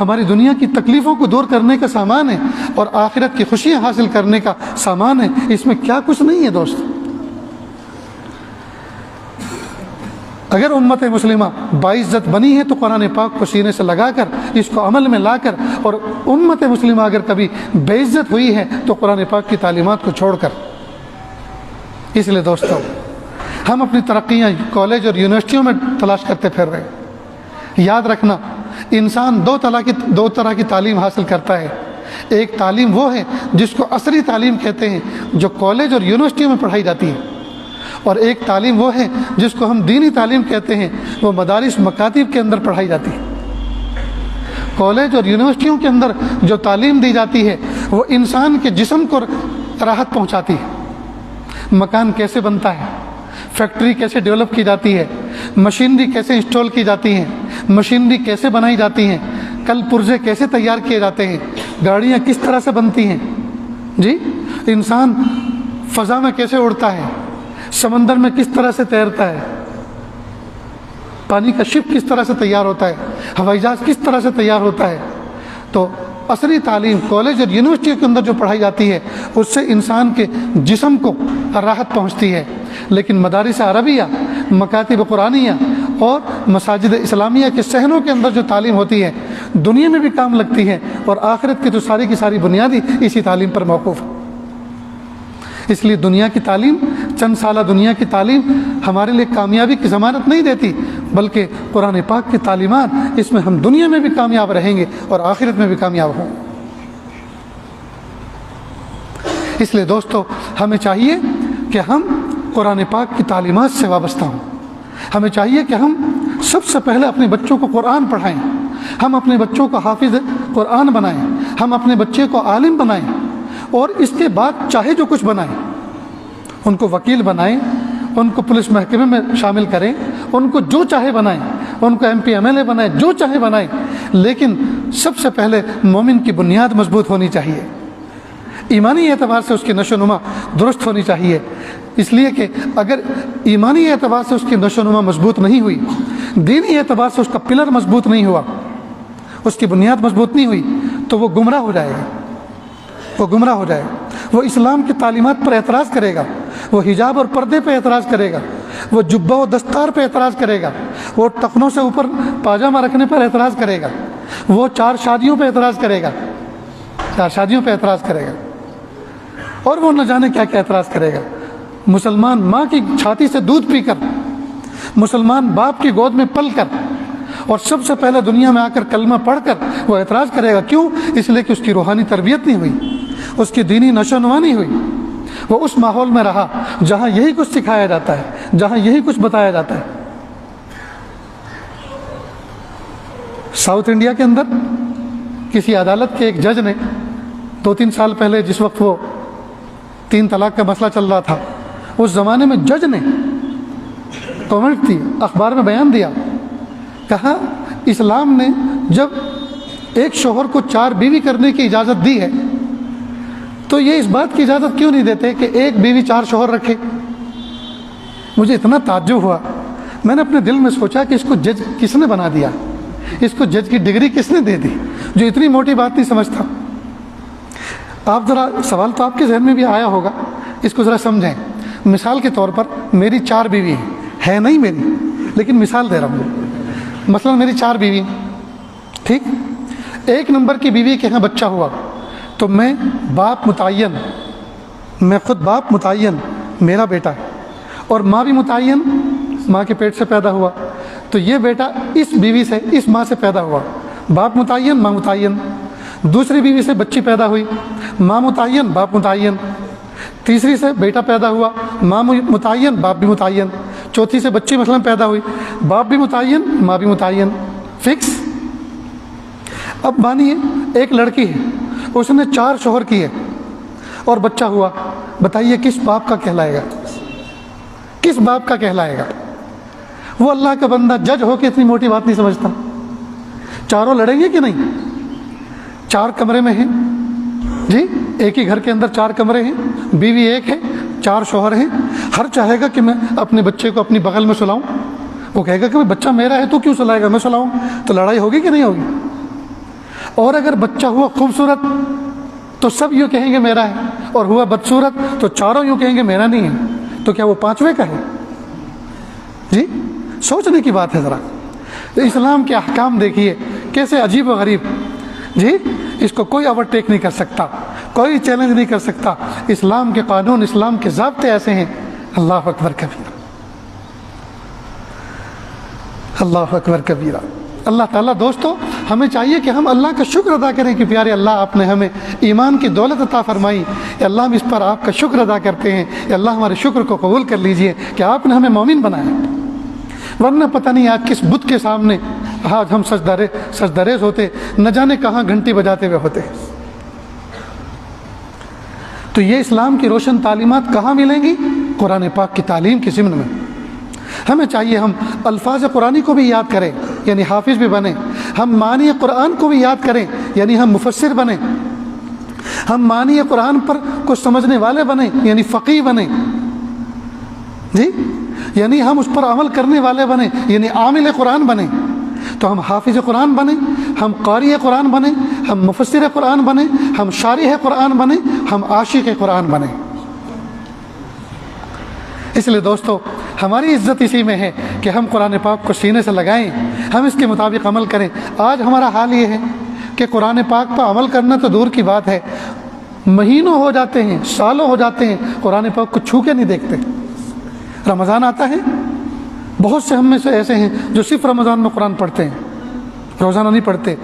ہماری دنیا کی تکلیفوں کو دور کرنے کا سامان ہے اور آخرت کی خوشیاں حاصل کرنے کا سامان ہے، اس میں کیا کچھ نہیں ہے دوست۔ اگر امت مسلمہ باعزت بنی ہے تو قرآن پاک کو سینے سے لگا کر اس کو عمل میں لا کر، اور امت مسلمہ اگر کبھی بے عزت ہوئی ہے تو قرآن پاک کی تعلیمات کو چھوڑ کر۔ اس لیے دوستو، ہم اپنی ترقیاں کالج اور یونیورسٹیوں میں تلاش کرتے پھر رہے ہیں۔ یاد رکھنا، انسان دو طرح کی تعلیم حاصل کرتا ہے، ایک تعلیم وہ ہے جس کو عصری تعلیم کہتے ہیں جو کالج اور یونیورسٹیوں میں پڑھائی جاتی ہے، اور ایک تعلیم وہ ہے جس کو ہم دینی تعلیم کہتے ہیں، وہ مدارس مکاتب کے اندر پڑھائی جاتی ہے۔ کالج اور یونیورسٹیوں کے اندر جو تعلیم دی جاتی ہے وہ انسان کے جسم کو راحت پہنچاتی ہے، مکان کیسے بنتا ہے، فیکٹری کیسے ڈیولپ کی جاتی ہے، مشینری کیسے انسٹال کی جاتی ہیں، مشینری کیسے بنائی جاتی ہیں، کل پرزے کیسے تیار کیے جاتے ہیں، گاڑیاں کس طرح سے بنتی ہیں، جی انسان فضا میں کیسے اڑتا ہے، سمندر میں کس طرح سے تیرتا ہے، پانی کا شپ کس طرح سے تیار ہوتا ہے، ہوائی جہاز کس طرح سے تیار ہوتا ہے۔ تو عصری تعلیم کالج اور یونیورسٹی کے اندر جو پڑھائی جاتی ہے اس سے انسان کے جسم کو راحت پہنچتی ہے، لیکن مدارس عربیہ، مکاتب قرآنیہ اور مساجد اسلامیہ کے صحنوں کے اندر جو تعلیم ہوتی ہے دنیا میں بھی کام لگتی ہے، اور آخرت کی تو ساری کی ساری بنیادی اسی تعلیم پر موقوف ہے۔ اس لیے دنیا کی تعلیم، چند سالہ دنیا کی تعلیم ہمارے لیے کامیابی کی ضمانت نہیں دیتی، بلکہ قرآن پاک کی تعلیمات، اس میں ہم دنیا میں بھی کامیاب رہیں گے اور آخرت میں بھی کامیاب ہوں گے۔ اس لیے دوستو ہمیں چاہیے کہ ہم قرآن پاک کی تعلیمات سے وابستہ ہوں۔ ہمیں چاہیے کہ ہم سب سے پہلے اپنے بچوں کو قرآن پڑھائیں، ہم اپنے بچوں کو حافظ قرآن بنائیں، ہم اپنے بچے کو عالم بنائیں، اور اس کے بعد چاہے جو کچھ بنائیں، ان کو وکیل بنائیں، ان کو پولیس محکمے میں شامل کریں، ان کو جو چاہے بنائیں، ان کو MP MLA بنائیں، جو چاہے بنائیں، لیکن سب سے پہلے مومن کی بنیاد مضبوط ہونی چاہیے، ایمانی اعتبار سے اس کی نشو و نما درست ہونی چاہیے۔ اس لیے کہ اگر ایمانی اعتبار سے اس کی نشو و نما مضبوط نہیں ہوئی، دینی اعتبار سے اس کا پلر مضبوط نہیں ہوا، اس کی بنیاد مضبوط نہیں ہوئی، تو وہ گمراہ ہو جائے گا، وہ گمراہ ہو جائے گا، وہ اسلام کی تعلیمات پر اعتراض کرے گا، وہ حجاب اور پردے پہ اعتراض کرے گا، وہ جبہ و دستار پہ اعتراض کرے گا، وہ ٹخنوں سے اوپر پاجامہ رکھنے پر اعتراض کرے گا، وہ 4 شادیوں پہ اعتراض کرے گا، 4 شادیوں پہ اعتراض کرے گا، اور وہ نہ جانے کیا کیا اعتراض کرے گا۔ مسلمان ماں کی چھاتی سے دودھ پی کر، مسلمان باپ کی گود میں پل کر، اور سب سے پہلے دنیا میں آ کر کلمہ پڑھ کر وہ اعتراض کرے گا۔ کیوں؟ اس لیے کہ اس کی روحانی تربیت نہیں ہوئی، اس کی دینی نشو و نما نہیں ہوئی، وہ اس ماحول میں رہا جہاں یہی کچھ سکھایا جاتا ہے، جہاں یہی کچھ بتایا جاتا ہے۔ ساؤتھ انڈیا کے اندر کسی عدالت کے ایک جج نے 2-3 سال پہلے، جس وقت وہ 3 طلاق کا مسئلہ چل رہا تھا، اس زمانے میں جج نے کامنٹ دی، اخبار میں بیان دیا، کہا اسلام نے جب ایک شوہر کو 4 بیوی کرنے کی اجازت دی ہے تو یہ اس بات کی اجازت کیوں نہیں دیتے کہ ایک بیوی 4 شوہر رکھے۔ مجھے اتنا تعجب ہوا، میں نے اپنے دل میں سوچا کہ اس کو جج کس نے بنا دیا، اس کو جج کی ڈگری کس نے دے دی جو اتنی موٹی بات نہیں سمجھتا۔ آپ ذرا سوال تو آپ کے ذہن میں بھی آیا ہوگا، اس کو ذرا سمجھیں۔ مثال کے طور پر میری 4 بیوی ہیں، نہیں میری، لیکن مثال دے رہا ہوں۔ مثلا میری 4 بیوی، ٹھیک، 1 نمبر کی بیوی کے یہاں بچہ ہوا تو میں باپ متعین، میں خود باپ متعین، میرا بیٹا ہے، اور ماں بھی متعین، ماں کے پیٹ سے پیدا ہوا، تو یہ بیٹا اس بیوی سے، اس ماں سے پیدا ہوا، باپ متعین ماں متعین۔ دوسری بیوی سے بچی پیدا ہوئی، ماں متعین باپ متعین۔ تیسری سے بیٹا پیدا ہوا، ماں متعین باپ بھی متعین۔ چوتھی سے بچی مثلا پیدا ہوئی، باپ بھی متعین ماں بھی متعین، فکس۔ اب مانیے ایک لڑکی ہے، اس نے 4 شوہر کیے اور بچہ ہوا، بتائیے کس باپ کا کہلائے گا؟ کس باپ کا کہلائے گا؟ وہ اللہ کا بندہ جج ہو کے اتنی موٹی بات نہیں سمجھتا۔ چاروں لڑیں گے کہ نہیں؟ 4 کمرے میں ہیں جی، ایک ہی گھر کے اندر 4 کمرے ہیں، بیوی ایک ہے، 4 شوہر ہیں، ہر چاہے گا کہ میں اپنے بچے کو اپنی بغل میں سلاؤں، وہ کہے گا کہ بچہ میرا ہے تو کیوں سلائے گا، میں سلاؤں، تو لڑائی ہوگی کہ نہیں ہوگی؟ اور اگر بچہ ہوا خوبصورت تو سب یوں کہیں گے میرا ہے، اور ہوا بدصورت تو چاروں یوں کہیں گے میرا نہیں ہے، تو کیا وہ 5ویں کا ہے؟ جی سوچنے کی بات ہے ذرا۔ اسلام کے احکام دیکھیے کیسے عجیب و غریب، جی اس کو کوئی اوورٹیک نہیں کر سکتا، کوئی چیلنج نہیں کر سکتا۔ اسلام کے قانون، اسلام کے ضابطے ایسے ہیں، اللہ اکبر کبیرہ، اللہ اکبر کبیرہ۔ اللہ تعالیٰ دوستو ہمیں چاہیے کہ ہم اللہ کا شکر ادا کریں کہ پیارے اللہ آپ نے ہمیں ایمان کی دولت عطا فرمائی، یا اللہ ہم اس پر آپ کا شکر ادا کرتے ہیں، یا اللہ ہمارے شکر کو قبول کر لیجئے کہ آپ نے ہمیں مومن بنایا، ورنہ پتہ نہیں آج کس بت کے سامنے آج ہم سجدریز ہوتے، نہ جانے کہاں گھنٹی بجاتے ہوئے ہوتے۔ تو یہ اسلام کی روشن تعلیمات کہاں ملیں گی؟ قرآن پاک کی تعلیم کی ضمن میں ہمیں چاہیے ہم الفاظ قرآنی کو بھی یاد کریں، یعنی حافظ بھی بنیں، ہم معنی قرآن کو بھی یاد کریں، یعنی ہم مفسر بنیں، ہم معنی قرآن پر کچھ سمجھنے والے بنیں، یعنی فقیہ بنیں، جی، یعنی ہم اس پر عمل کرنے والے بنیں، یعنی عامل قرآن بنیں۔ تو ہم حافظ قرآن بنیں، ہم قاری قرآن بنیں، ہم مفسر قرآن بنیں، ہم شارح قرآن بنیں، ہم عاشق قرآن بنیں۔ اس لیے دوستو، ہماری عزت اسی میں ہے کہ ہم قرآن پاک کو سینے سے لگائیں، ہم اس کے مطابق عمل کریں۔ آج ہمارا حال یہ ہے کہ قرآن پاک پر عمل کرنا تو دور کی بات ہے، مہینوں ہو جاتے ہیں، سالوں ہو جاتے ہیں، قرآن پاک کو چھو کے نہیں دیکھتے۔ رمضان آتا ہے، بہت سے ہم میں سے ایسے ہیں جو صرف رمضان میں قرآن پڑھتے ہیں، روزانہ نہیں پڑھتے۔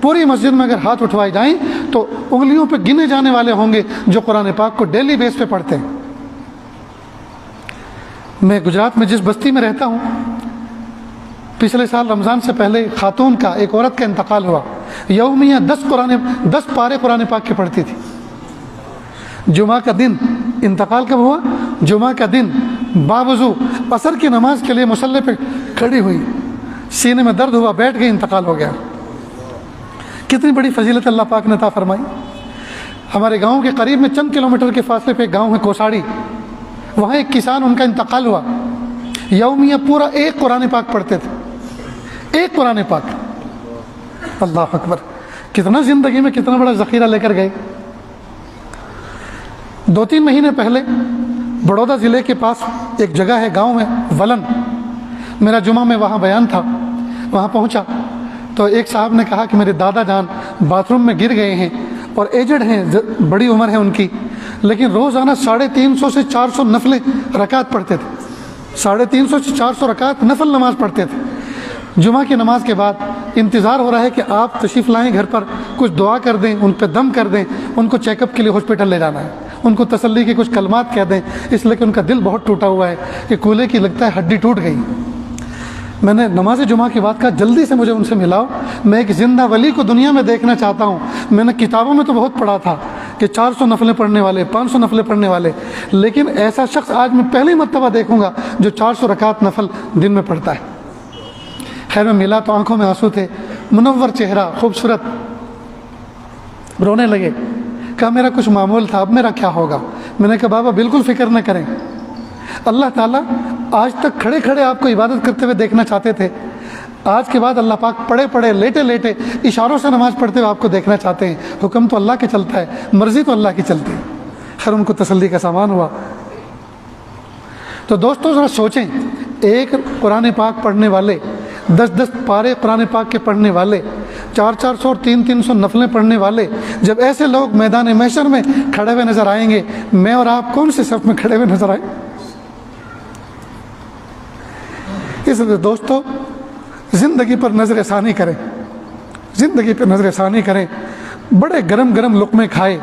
پوری مسجد میں اگر ہاتھ اٹھوائے جائیں تو انگلیوں پہ گنے جانے والے ہوں گے جو قرآن پاک کو ڈیلی بیس پہ پڑھتے ہیں۔ میں گجرات میں جس بستی میں رہتا ہوں، پچھلے سال رمضان سے پہلے خاتون کا، ایک عورت کا انتقال ہوا، یومیہ 10 پارے قرآن پاک کے پڑھتی تھی۔ جمعہ کا دن انتقال کب ہوا؟ جمعہ کا دن باوضو عصر کی نماز کے لیے مصلی پہ کھڑی ہوئی، سینے میں درد ہوا، بیٹھ گئی، انتقال ہو گیا۔ کتنی بڑی فضیلت اللہ پاک نے عطا فرمائی۔ ہمارے گاؤں کے قریب میں چند کلومیٹر کے فاصلے پہ ایک گاؤں ہے کوساڑی، وہاں ایک کسان، ان کا انتقال ہوا، یومیہ پورا ایک قرآن پاک پڑھتے تھے، ایک قرآن پاک۔ اللہ اکبر، کتنا زندگی میں کتنا بڑا ذخیرہ لے کر گئے۔ 2-3 مہینے پہلے بڑودہ ضلع کے پاس ایک جگہ ہے گاؤں میں ولن، میرا جمعہ میں وہاں بیان تھا، وہاں پہنچا تو ایک صاحب نے کہا کہ میرے دادا جان باتھ روم میں گر گئے ہیں اور ایجڈ ہیں، بڑی عمر ہے ان کی، لیکن روزانہ 350 سے 400 نفل رکعت پڑھتے تھے، 350 سے 400 رکعت نفل نماز پڑھتے تھے۔ جمعہ کی نماز کے بعد انتظار ہو رہا ہے کہ آپ تشریف لائیں گھر پر، کچھ دعا کر دیں، ان پہ دم کر دیں، ان کو چیک اپ کے لیے ہاسپٹل لے جانا ہے، ان کو تسلی کے کچھ کلمات کہہ دیں، اس لیے کہ ان کا دل بہت ٹوٹا ہوا ہے کہ کولے کی لگتا ہے ہڈی ٹوٹ گئی۔ میں نے نماز جمعہ کی بات کہا، جلدی سے مجھے ان سے ملاؤ، میں ایک زندہ ولی کو دنیا میں دیکھنا چاہتا ہوں۔ میں نے کتابوں میں تو بہت پڑھا تھا کہ 400 نفلیں پڑھنے والے، 500 نفلیں پڑھنے والے، لیکن ایسا شخص آج میں پہلی مرتبہ دیکھوں گا جو 400 رکعت نفل دن میں پڑھتا ہے۔ خیر میں ملا تو آنکھوں میں آنسو تھے، منور چہرہ، خوبصورت، رونے لگے، کہا میرا کچھ معمول تھا، اب میرا کیا ہوگا؟ میں نے کہا بابا بالکل فکر نہ کریں، اللہ تعالیٰ آج تک کھڑے کھڑے آپ کو عبادت کرتے ہوئے دیکھنا چاہتے تھے، آج کے بعد اللہ پاک پڑھے پڑھے، لیٹے لیٹے، اشاروں سے نماز پڑھتے ہوئے آپ کو دیکھنا چاہتے ہیں۔ حکم تو اللہ کے چلتا ہے، مرضی تو اللہ کی چلتی ہے۔ خیر ان کو تسلی کا سامان ہوا۔ تو دوستوں ذرا سوچیں، ایک قرآن پاک پڑھنے والے، 10 پارے قرآن پاک کے پڑھنے والے، 400 اور 300 نفلیں پڑھنے والے، جب ایسے لوگ میدان محشر میں کھڑے ہوئے نظر آئیں گے، میں اور آپ کون سے صف میں کھڑے ہوئے نظر آئیں؟ اس لیے دوستو زندگی پر نظر ثانی کریں، زندگی پر نظر ثانی کریں، بڑے گرم گرم لقمے کھائے،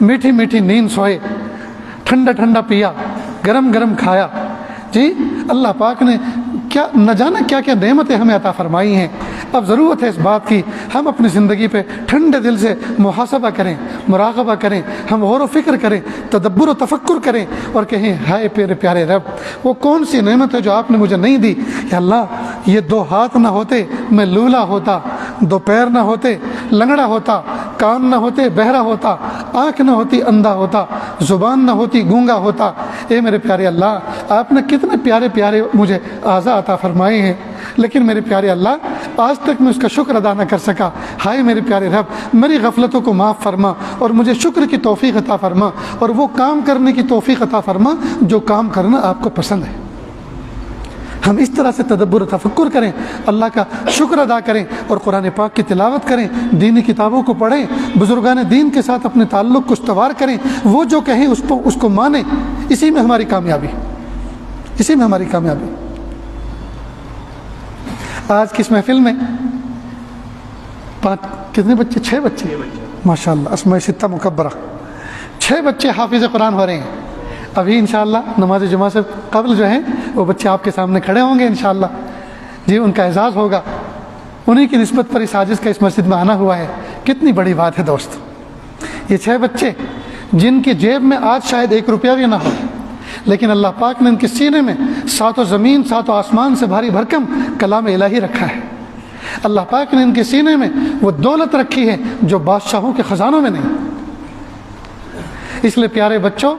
میٹھی میٹھی نیند سوئے، ٹھنڈا ٹھنڈا پیا، گرم گرم کھایا، جی اللہ پاک نے کیا نہ جانے کیا کیا نعمتیں ہمیں عطا فرمائی ہیں۔ اب ضرورت ہے اس بات کی ہم اپنی زندگی پہ ٹھنڈے دل سے محاسبہ کریں، مراقبہ کریں، ہم غور و فکر کریں، تدبر و تفکر کریں اور کہیں ہائے پیارے پیارے رب، وہ کون سی نعمت ہے جو آپ نے مجھے نہیں دی؟ یا اللہ یہ 2 ہاتھ نہ ہوتے میں لولا ہوتا، 2 پیر نہ ہوتے لنگڑا ہوتا، کان نہ ہوتے بہرا ہوتا، آنکھ نہ ہوتی اندھا ہوتا، زبان نہ ہوتی گونگا ہوتا۔ اے میرے پیارے اللہ، آپ نے کتنے پیارے پیارے مجھے اعضاء عطا فرمائے ہیں، لیکن میرے پیارے اللہ آج تک میں اس کا شکر ادا نہ کر سکا۔ ہائے میرے پیارے رب، میری غفلتوں کو معاف فرما اور مجھے شکر کی توفیق عطا فرما اور وہ کام کرنے کی توفیق عطا فرما جو کام کرنا آپ کو پسند ہے۔ ہم اس طرح سے تدبر و تفکر کریں، اللہ کا شکر ادا کریں اور قرآن پاک کی تلاوت کریں، دینی کتابوں کو پڑھیں، بزرگان دین کے ساتھ اپنے تعلق کو استوار کریں، وہ جو کہیں اس کو مانیں۔ اسی میں ہماری کامیابی، اسی میں ہماری کامیابی۔ آج کی اس محفل میں کتنے بچے؟ 6 بچے ماشاء اللہ، اسماء 6 مکبرہ، 6 بچے حافظ قرآن ہو رہے ہیں۔ ابھی انشاءاللہ نماز جمعہ سے قبل جو ہیں وہ بچے آپ کے سامنے کھڑے ہوں گے انشاءاللہ، جی ان کا اعزاز ہوگا، انہی کی نسبت پر اس عاجز کا اس مسجد میں آنا ہوا ہے۔ کتنی بڑی بات ہے دوست، یہ 6 بچے جن کی جیب میں آج شاید 1 روپیہ بھی نہ ہو، لیکن اللہ پاک نے ان کے سینے میں ساتوں زمین ساتوں آسمان سے بھاری بھرکم کلام الہی رکھا ہے۔ اللہ پاک نے ان کے سینے میں وہ دولت رکھی ہے جو بادشاہوں کے خزانوں میں نہیں۔ اس لیے پیارے بچوں،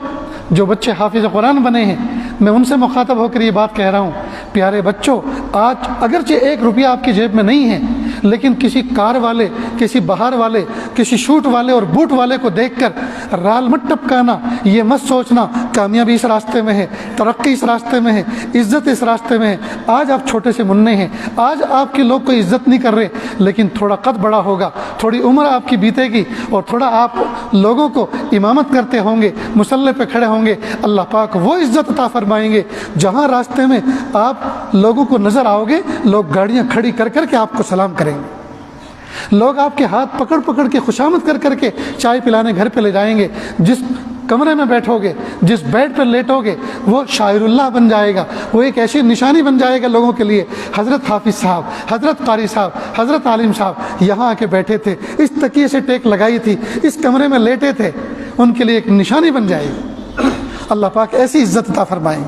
جو بچے حافظ قرآن بنے ہیں، میں ان سے مخاطب ہو کر یہ بات کہہ رہا ہوں، پیارے بچوں، آج اگرچہ 1 روپیہ آپ کی جیب میں نہیں ہے، لیکن کسی کار والے، کسی بہار والے، کسی شوٹ والے اور بوٹ والے کو دیکھ کر رال مت ٹپکانا، یہ مت سوچنا کامیابی اس راستے میں ہے، ترقی اس راستے میں ہے، عزت اس راستے میں ہے۔ آج آپ چھوٹے سے منع ہیں، آج آپ کے لوگ کوئی عزت نہیں کر رہے، لیکن تھوڑا قد بڑا ہوگا، تھوڑی عمر آپ کی بیتے گی، اور تھوڑا آپ لوگوں کو امامت کرتے ہوں گے، مصلی پہ کھڑے ہوں گے، اللہ پاک وہ عزت عطا فرمائیں گے جہاں راستے میں آپ لوگوں کو نظر آؤ گے، لوگ گاڑیاں کھڑی کر کر کے آپ کو سلام کریں گے، لوگ آپ کے ہاتھ پکڑ پکڑ کے خوشامد کر کر کے چائے پلانے گھر پہ لے جائیں گے، جس کمرے میں بیٹھو گے، جس بیڈ پر لیٹو گے، وہ شاعر اللہ بن جائے گا، وہ ایک ایسی نشانی بن جائے گا لوگوں کے لیے۔ حضرت حافظ صاحب، حضرت قاری صاحب، حضرت عالم صاحب یہاں آ کے بیٹھے تھے، اس تکیے سے ٹیک لگائی تھی، اس کمرے میں لیٹے تھے، ان کے لیے ایک نشانی بن جائے گی۔ اللہ پاک ایسی عزت عطا فرمائیں۔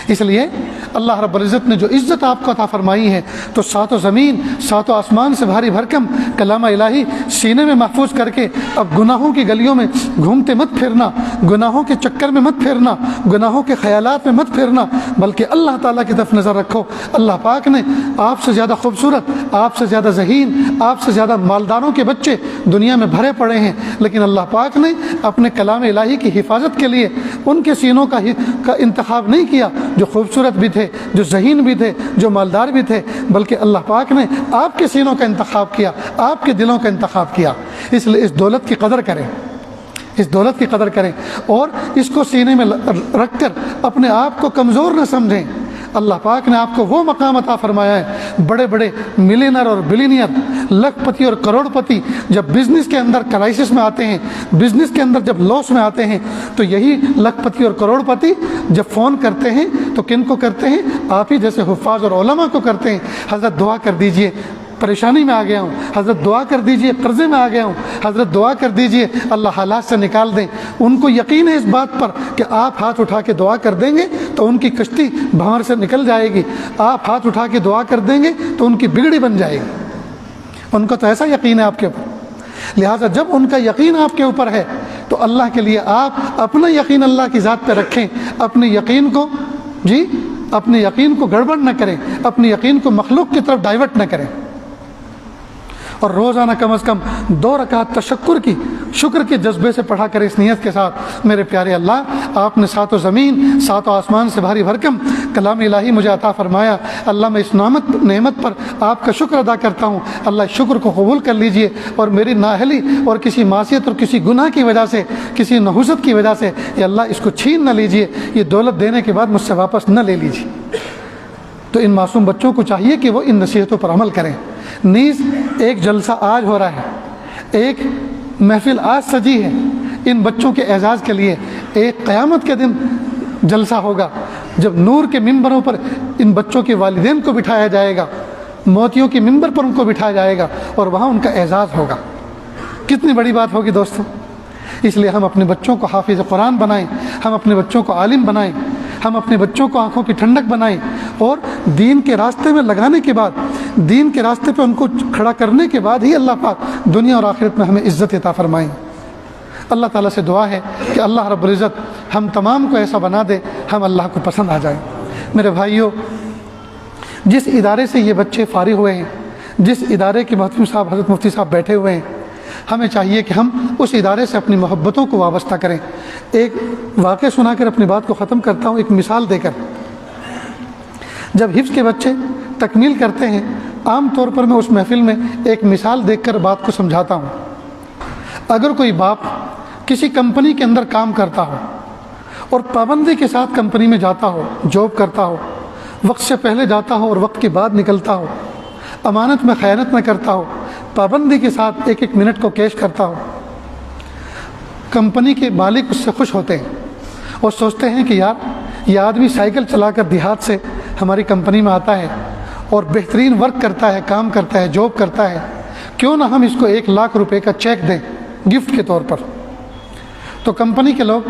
اس لیے اللہ رب العزت نے جو عزت آپ کو عطا فرمائی ہے، تو ساتوں زمین ساتوں آسمان سے بھاری بھرکم کلام الہی سینے میں محفوظ کر کے اب گناہوں کی گلیوں میں گھومتے مت پھرنا، گناہوں کے چکر میں مت پھرنا، گناہوں کے خیالات میں مت پھرنا، بلکہ اللہ تعالیٰ کی طرف نظر رکھو۔ اللہ پاک نے آپ سے زیادہ خوبصورت، آپ سے زیادہ ذہین، آپ سے زیادہ مالداروں کے بچے دنیا میں بھرے پڑے ہیں، لیکن اللہ پاک نے اپنے کلام الہی کی حفاظت کے لیے ان کے سینوں کا انتخاب نہیں کیا جو خوبصورت بھی تھے، جو ذہین بھی تھے، جو مالدار بھی تھے، بلکہ اللہ پاک نے آپ کے سینوں کا انتخاب کیا، آپ کے دلوں کا انتخاب کیا۔ اس لیے اس دولت کی قدر کریں، اس دولت کی قدر کریں، اور اس کو سینے میں رکھ کر اپنے آپ کو کمزور نہ سمجھیں۔ اللہ پاک نے آپ کو وہ مقام عطا فرمایا ہے۔ بڑے بڑے ملینئر اور بلینئر، لکھ پتی اور کروڑ پتی جب بزنس کے اندر کرائسس میں آتے ہیں، بزنس کے اندر جب لاس میں آتے ہیں، تو یہی لکھ پتی اور کروڑ پتی جب فون کرتے ہیں تو کن کو کرتے ہیں؟ آپ ہی جیسے حفاظ اور علماء کو کرتے ہیں، حضرت دعا کر دیجئے، پریشانی میں آ گیا ہوں، حضرت دعا کر دیجئے، قرضے میں آ گیا ہوں، حضرت دعا کر دیجئے اللہ حالات سے نکال دیں۔ ان کو یقین ہے اس بات پر کہ آپ ہاتھ اٹھا کے دعا کر دیں گے تو ان کی کشتی بھنور سے نکل جائے گی، آپ ہاتھ اٹھا کے دعا کر دیں گے تو ان کی بگڑی بن جائے گی۔ ان کو تو ایسا یقین ہے آپ کے اوپر، لہٰذا جب ان کا یقین آپ کے اوپر ہے تو اللہ کے لیے آپ اپنا یقین اللہ کی ذات پہ رکھیں، اپنے یقین کو اپنے یقین کو گڑبڑ نہ کریں، اپنے یقین کو مخلوق کی طرف ڈائیورٹ نہ کریں، اور روزانہ کم از کم 2 رکعت تشکر کی، شکر کے جذبے سے پڑھا کریں، اس نیت کے ساتھ میرے پیارے اللہ آپ نے ساتوں زمین ساتوں آسمان سے بھاری بھرکم کلام الہی مجھے عطا فرمایا، اللہ میں اس نعمت پر آپ کا شکر ادا کرتا ہوں، اللہ اس شکر کو قبول کر لیجئے، اور میری نااہلی اور کسی معصیت اور کسی گناہ کی وجہ سے، کسی نحوست کی وجہ سے یہ اللہ اس کو چھین نہ لیجئے، یہ دولت دینے کے بعد مجھ سے واپس نہ لے لیجئے۔ تو ان معصوم بچوں کو چاہیے کہ وہ ان نصیحتوں پر عمل کریں۔ نیز ایک جلسہ آج ہو رہا ہے، ایک محفل آج سجی ہے ان بچوں کے اعزاز کے لیے، ایک قیامت کے دن جلسہ ہوگا جب نور کے ممبروں پر ان بچوں کے والدین کو بٹھایا جائے گا، موتیوں کے ممبر پر ان کو بٹھایا جائے گا، اور وہاں ان کا اعزاز ہوگا۔ کتنی بڑی بات ہوگی دوستوں! اس لیے ہم اپنے بچوں کو حافظ قرآن بنائیں، ہم اپنے بچوں کو عالم بنائیں، ہم اپنے بچوں کو آنکھوں کی ٹھنڈک بنائیں، اور دین کے راستے میں لگانے کے بعد، دین کے راستے پہ ان کو کھڑا کرنے کے بعد ہی اللہ پاک دنیا اور آخرت میں ہمیں عزت عطا فرمائیں۔ اللہ تعالیٰ سے دعا ہے کہ اللہ رب العزت ہم تمام کو ایسا بنا دے ہم اللہ کو پسند آ جائیں۔ میرے بھائیوں، جس ادارے سے یہ بچے فارغ ہوئے ہیں، جس ادارے کے محترم صاحب حضرت مفتی صاحب بیٹھے ہوئے ہیں، ہمیں چاہیے کہ ہم اس ادارے سے اپنی محبتوں کو وابستہ کریں۔ ایک واقعہ سنا کر اپنی بات کو ختم کرتا ہوں، ایک مثال دے کر۔ جب حفظ کے بچے تکمیل کرتے ہیں، عام طور پر میں اس محفل میں ایک مثال دیکھ کر بات کو سمجھاتا ہوں۔ اگر کوئی باپ کسی کمپنی کے اندر کام کرتا ہو اور پابندی کے ساتھ کمپنی میں جاتا ہو، جاب کرتا ہو، وقت سے پہلے جاتا ہو اور وقت کے بعد نکلتا ہو، امانت میں خیانت نہ کرتا ہو، پابندی کے ساتھ ایک ایک منٹ کو کیش کرتا ہو، کمپنی کے مالک اس سے خوش ہوتے ہیں اور سوچتے ہیں کہ یار یہ آدمی سائیکل چلا کر دیہات سے ہماری کمپنی میں آتا ہے اور بہترین ورک کرتا ہے، کام کرتا ہے، جاب کرتا ہے، کیوں نہ ہم اس کو 1 لاکھ روپے کا چیک دیں گفٹ کے طور پر۔ تو کمپنی کے لوگ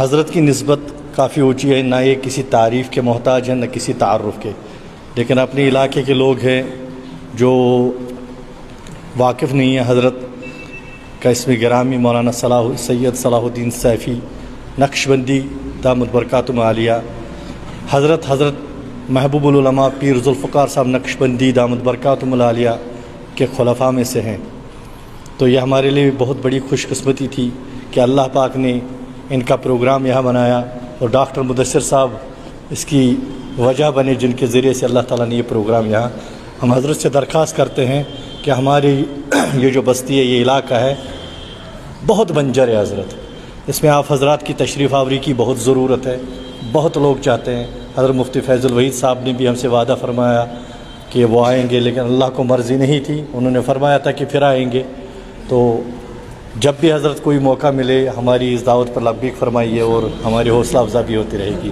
حضرت کی نسبت کافی اونچی ہے، نہ یہ کسی تعریف کے محتاج ہیں نہ کسی تعارف کے، لیکن اپنے علاقے کے لوگ ہیں جو واقف نہیں ہیں حضرت کا اسم گرامی مولانا سید صلاح الدین سیفی نقشبندی دامت برکاتہم عالیہ، حضرت محبوب العلماء پیر ذوالفقار صاحب نقشبندی دامت برکاتہم العالیہ کے خلفاء میں سے ہیں۔ تو یہ ہمارے لیے بہت بڑی خوش قسمتی تھی کہ اللہ پاک نے ان کا پروگرام یہاں بنایا، اور ڈاکٹر مدثر صاحب اس کی وجہ بنے جن کے ذریعے سے اللہ تعالیٰ نے یہ پروگرام یہاں۔ ہم حضرت سے درخواست کرتے ہیں کہ ہماری یہ جو بستی ہے، یہ علاقہ ہے، بہت بنجر ہے حضرت، اس میں آپ حضرات کی تشریف آوری کی بہت ضرورت ہے، بہت لوگ چاہتے ہیں۔ حضرت مفتی فیض الوحید صاحب نے بھی ہم سے وعدہ فرمایا کہ وہ آئیں گے، لیکن اللہ کو مرضی نہیں تھی، انہوں نے فرمایا تھا کہ پھر آئیں گے۔ تو جب بھی حضرت کوئی موقع ملے ہماری اس دعوت پر لبیک فرمائیے، اور ہماری حوصلہ افزا بھی ہوتی رہے گی۔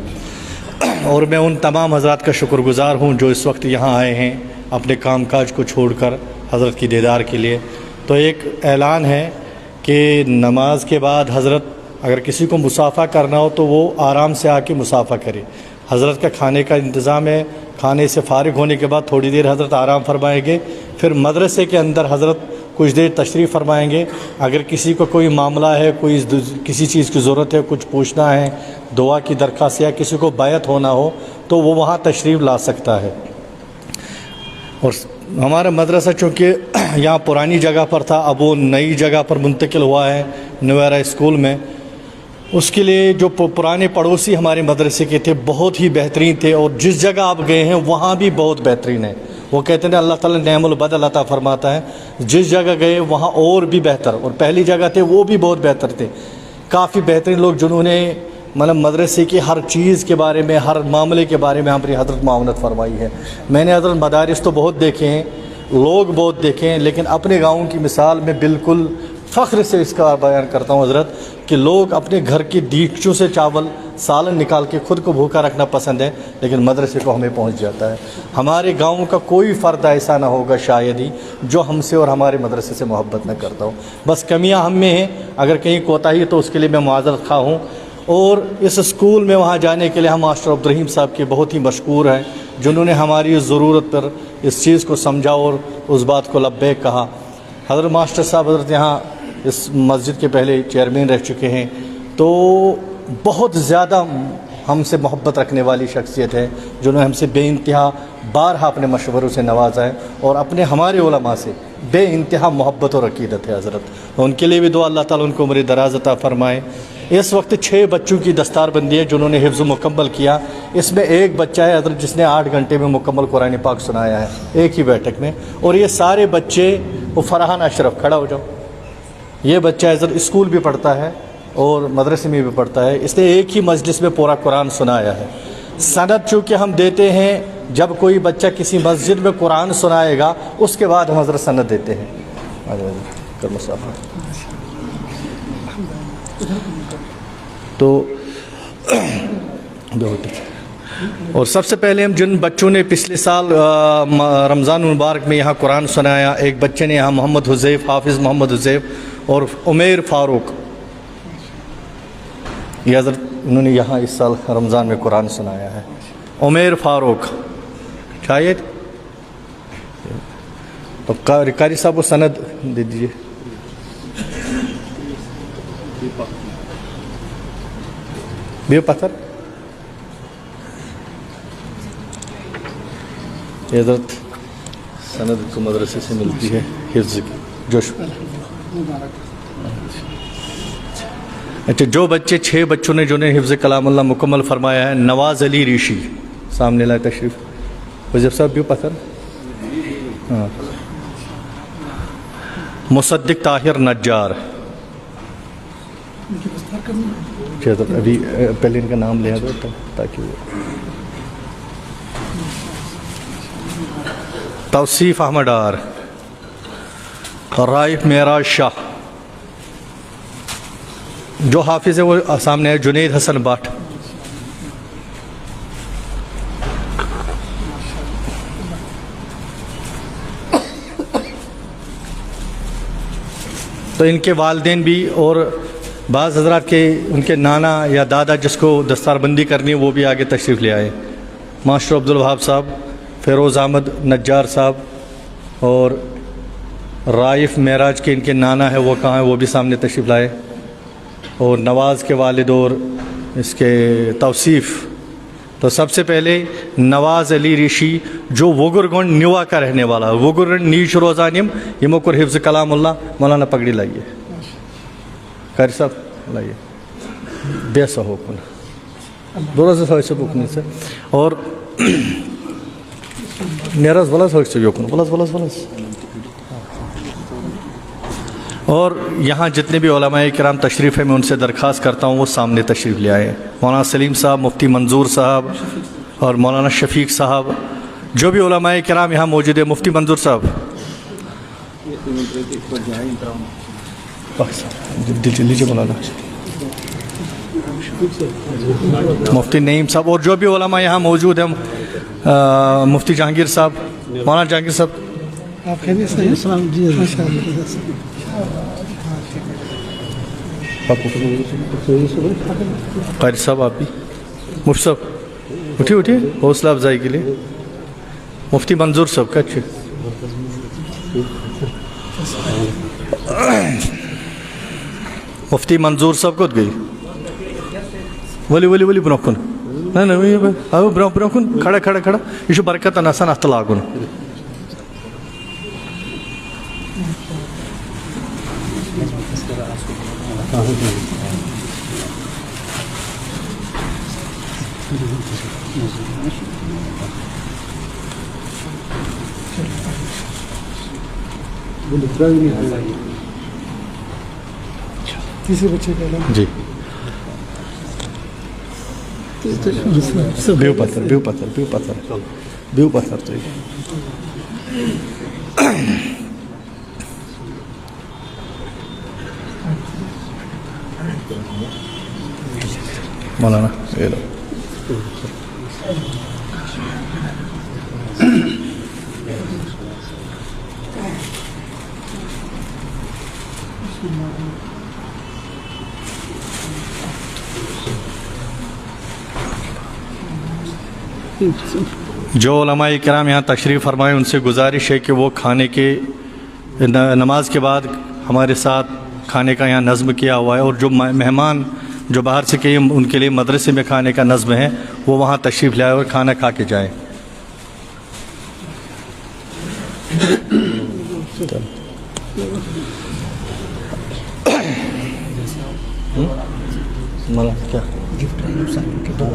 اور میں ان تمام حضرات کا شکر گزار ہوں جو اس وقت یہاں آئے ہیں اپنے کام کاج کو چھوڑ کر حضرت کی دیدار کے لیے۔ تو ایک اعلان ہے کہ نماز کے بعد حضرت اگر کسی کو مصافحہ کرنا ہو تو وہ آرام سے آ کے مصافحہ کرے۔ حضرت کا کھانے کا انتظام ہے، کھانے سے فارغ ہونے کے بعد تھوڑی دیر حضرت آرام فرمائیں گے، پھر مدرسے کے اندر حضرت کچھ دیر تشریف فرمائیں گے۔ اگر کسی کو کوئی معاملہ ہے، کوئی کسی چیز کی ضرورت ہے، کچھ پوچھنا ہے، دعا کی درخواست یا کسی کو بیعت ہونا ہو تو وہ وہاں تشریف لا سکتا ہے۔ اور ہمارا مدرسہ چونکہ یہاں پرانی جگہ پر تھا، اب وہ نئی جگہ پر منتقل ہوا ہے نویرا اسکول میں، اس کے لیے جو پرانے پڑوسی ہمارے مدرسے کے تھے بہت ہی بہترین تھے، اور جس جگہ آپ گئے ہیں وہاں بھی بہت بہترین ہے۔ وہ کہتے ہیں اللہ تعالیٰ نعم البدل عطا فرماتا ہے، جس جگہ گئے وہاں اور بھی بہتر، اور پہلی جگہ تھے وہ بھی بہت بہتر تھے، کافی بہترین لوگ جنہوں نے مطلب مدرسے کی ہر چیز کے بارے میں، ہر معاملے کے بارے میں ہماری حضرت معاونت فرمائی ہے۔ میں نے حضرت مدارس تو بہت دیکھے ہیں، لوگ بہت دیکھے ہیں، لیکن اپنے گاؤں کی مثال میں بالکل فخر سے اس کا بیان کرتا ہوں حضرت کہ لوگ اپنے گھر کی دیگچوں سے چاول سالن نکال کے خود کو بھوکا رکھنا پسند ہے، لیکن مدرسے کو ہمیں پہنچ جاتا ہے۔ ہمارے گاؤں کا کوئی فرد ایسا نہ ہوگا شاید ہی جو ہم سے اور ہمارے مدرسے سے محبت نہ کرتا ہو، بس کمیاں ہم میں ہیں، اگر کہیں کوتاہی ہے تو اس کے لیے میں معذرت خواہ ہوں۔ اور اس اسکول میں وہاں جانے کے لیے ہم ماسٹر عبدالرحیم صاحب کے بہت ہی مشکور ہیں، جنہوں نے ہماری ضرورت پر اس چیز کو سمجھا اور اس بات کو لبیک کہا۔ حضرت ماسٹر صاحب حضرت یہاں اس مسجد کے پہلے چیئرمین رہ چکے ہیں، تو بہت زیادہ ہم سے محبت رکھنے والی شخصیت ہے، جنہوں نے ہم سے بے انتہا بارہا اپنے مشوروں سے نوازا ہے، اور اپنے ہمارے علماء سے بے انتہا محبت اور عقیدت ہے حضرت۔ ان کے لیے بھی دعا اللہ تعالیٰ ان کو عمر دراز عطا فرمائے۔ اس وقت 6 بچوں کی دستار بندی ہے جنہوں نے حفظ مکمل کیا، اس میں ایک بچہ ہے حضرت جس نے 8 گھنٹے میں مکمل قرآن پاک سنایا ہے ایک ہی بیٹھک میں، اور یہ سارے بچے، وہ فرحان اشرف کھڑا ہو جاؤ، یہ بچہ حضرت اسکول بھی پڑھتا ہے اور مدرسے میں بھی پڑھتا ہے، اس نے ایک ہی مجلس میں پورا قرآن سنایا ہے۔ سند چونکہ ہم دیتے ہیں جب کوئی بچہ کسی مسجد میں قرآن سنائے گا اس کے بعد ہم حضرت سند دیتے ہیں۔ تو اور سب سے پہلے ہم جن بچوں نے پچھلے سال رمضان المبارک میں یہاں قرآن سنایا، ایک بچے نے یہاں محمد حذیف، حافظ محمد حذیف اور عمیر فاروق، یہ حضرت انہوں نے یہاں اس سال رمضان میں قرآن سنایا ہے۔ عمیر فاروق شاید تو قاری صاحب کو سند دے دیجیے۔ بے پتھر یہ حضرت سند کو مدرسے سے ملتی ہے حفظ کی جوش۔ اچھا، جو بچے 6 بچوں نے جو نے حفظ کلام اللہ مکمل فرمایا ہے، نواز علی ریشی سامنے لائے تشریف، وزیر صاحب بیو پتھر، ہاں، مصدق طاہر نجار، ابھی پہلے ان کا نام لیا دو تاکہ توصیف احمد ڈار، رائف معراج شاہ، جو حافظ ہے وہ سامنے ہے جنید حسن بٹ، تو ان کے والدین بھی اور بعض حضرات کے ان کے نانا یا دادا جس کو دستار بندی کرنی ہے وہ بھی آگے تشریف لے آئے. ماسٹر عبدالوہاب صاحب, فیروز احمد نجار صاحب اور رائف معراج کے ان کے نانا ہے وہ کہاں ہیں, وہ بھی سامنے تشریف لائے. اور نواز کے والد اور اس کے توصیف. تو سب سے پہلے نواز علی ریشی جو وگرگنڈ نیوا کا رہنے والا, وگرگنڈ نیش روزانیم یمکر حفظ کلام اللہ. مولانا پگڑی لائیے, قاری صاحب لائیے, بیسا ہوکن دورز ہوئے سے بکنے سے. اور نیرز ولز ہوئے سے یوکن ولز. اور یہاں جتنے بھی علماء کرام تشریف ہے میں ان سے درخواست کرتا ہوں وہ سامنے تشریف لے آئے. مولانا سلیم صاحب, مفتی منظور صاحب اور مولانا شفیق صاحب, جو بھی علماء کرام یہاں موجود ہے. مفتی منظور صاحب, لیجیے مولانا. مفتی نعیم صاحب اور جو بھی علماء یہاں موجود ہیں. مفتی جہانگیر صاحب, مولانا جہانگیر صاحب. آپ خیریت سے ہیں؟ قاری صاحب آپ بھی. مفتی صاحب اٹھیے حوصلہ افزائی کے لیے. مفتی منظور صاحب کا اچھے. مفتی منظور صاحب کو گئی ولی برونکن برونکن کھڑا یہ برکت نسان ات لاگن. تیسرے بچے کا نام جی بیو پتھر تو مولانا یہ لو. جو علماء کرام یہاں تشریف فرمائے ان سے گزارش ہے کہ وہ کھانے کے نماز کے بعد ہمارے ساتھ کھانے کا یہاں نظم کیا ہوا ہے. اور جو مہمان جو باہر سے کہ ان کے لیے مدرسے میں کھانے کا نظم ہے وہ وہاں تشریف لائے اور کھانا کھا کے جائیں. کیا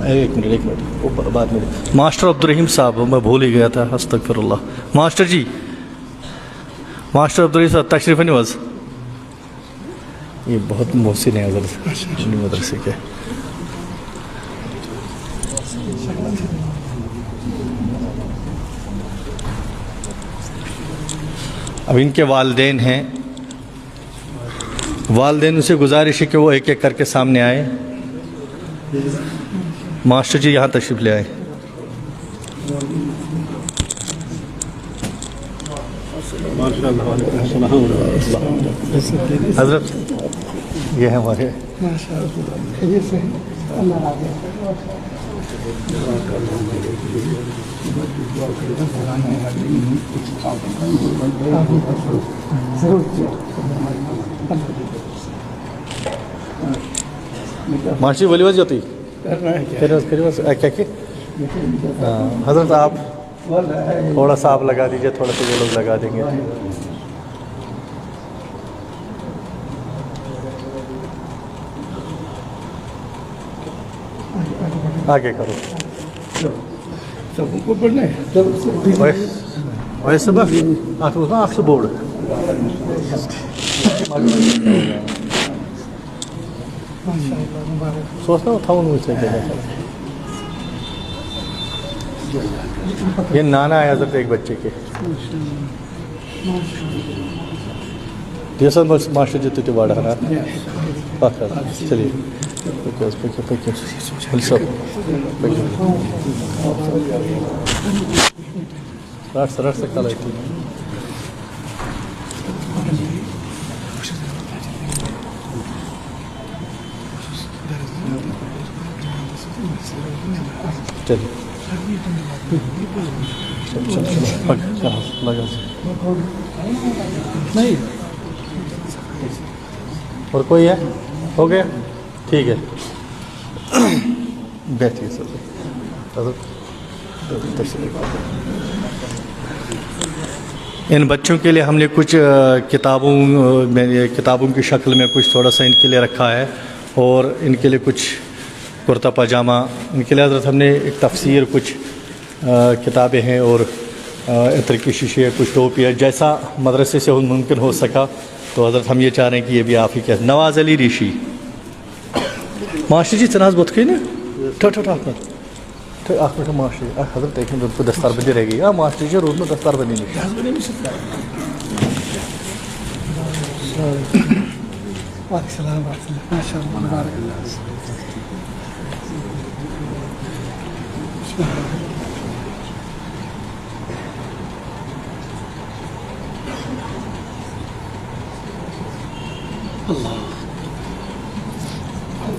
ایک منٹ بعد میں. ماسٹر عبدالرحیم صاحب, میں بھول ہی گیا تھا, استغفر اللہ. ماسٹر جی, ماسٹر عبدالرحیم صاحب تشریف نہیں بس. یہ بہت محسن ہے حضرت مدرسے کے. اب ان کے والدین ہیں, والدین سے گزارش ہے کہ وہ ایک ایک کر کے سامنے آئے. ماسٹر جی یہاں تشریف لے آئے. حضرت یہ ہے ہمارے ماشی ولی وجہ ہوتی حضرت آپ تھوڑا سا آپ لگا دیجئے, تھوڑا سا وہ لوگ لگا دیں گے. آگے کرو ویسے بس آپ سے بورڈ سوچتا ہوں تھا ان سے. یہ نانا ہے حضرت ایک بچے کے. جیسا ماسٹر جی تو بڑا ہے نا. چلیے رٹ سکتا لگتی. چلیے لگا نہیں اور کوئی ہے؟ ہو گیا؟ ٹھیک ہے بیٹھیے سر. ان بچوں کے لیے ہم نے کچھ کتابوں کی شکل میں کچھ تھوڑا سا ان کے لیے رکھا ہے, اور ان کے لیے کچھ کرتا پاجامہ, ان کے لیے حضرت ہم نے ایک تفسیر, کچھ کتابیں ہیں, اور عطر کی شیشے, کچھ ٹوپی ہے, جیسا مدرسے سے ممکن ہو سکا. تو حضرت ہم یہ چاہ رہے ہیں کہ یہ بھی آپ ہی کیا. نواز علی ریشی ماشٹر جی چناز بت کہیں نا اخ پہ ماشٹر حضرت ایک منٹ کو دستار بندی رہ گئی. ہاں ماشٹر جی روز میں دستار بندی نہیں.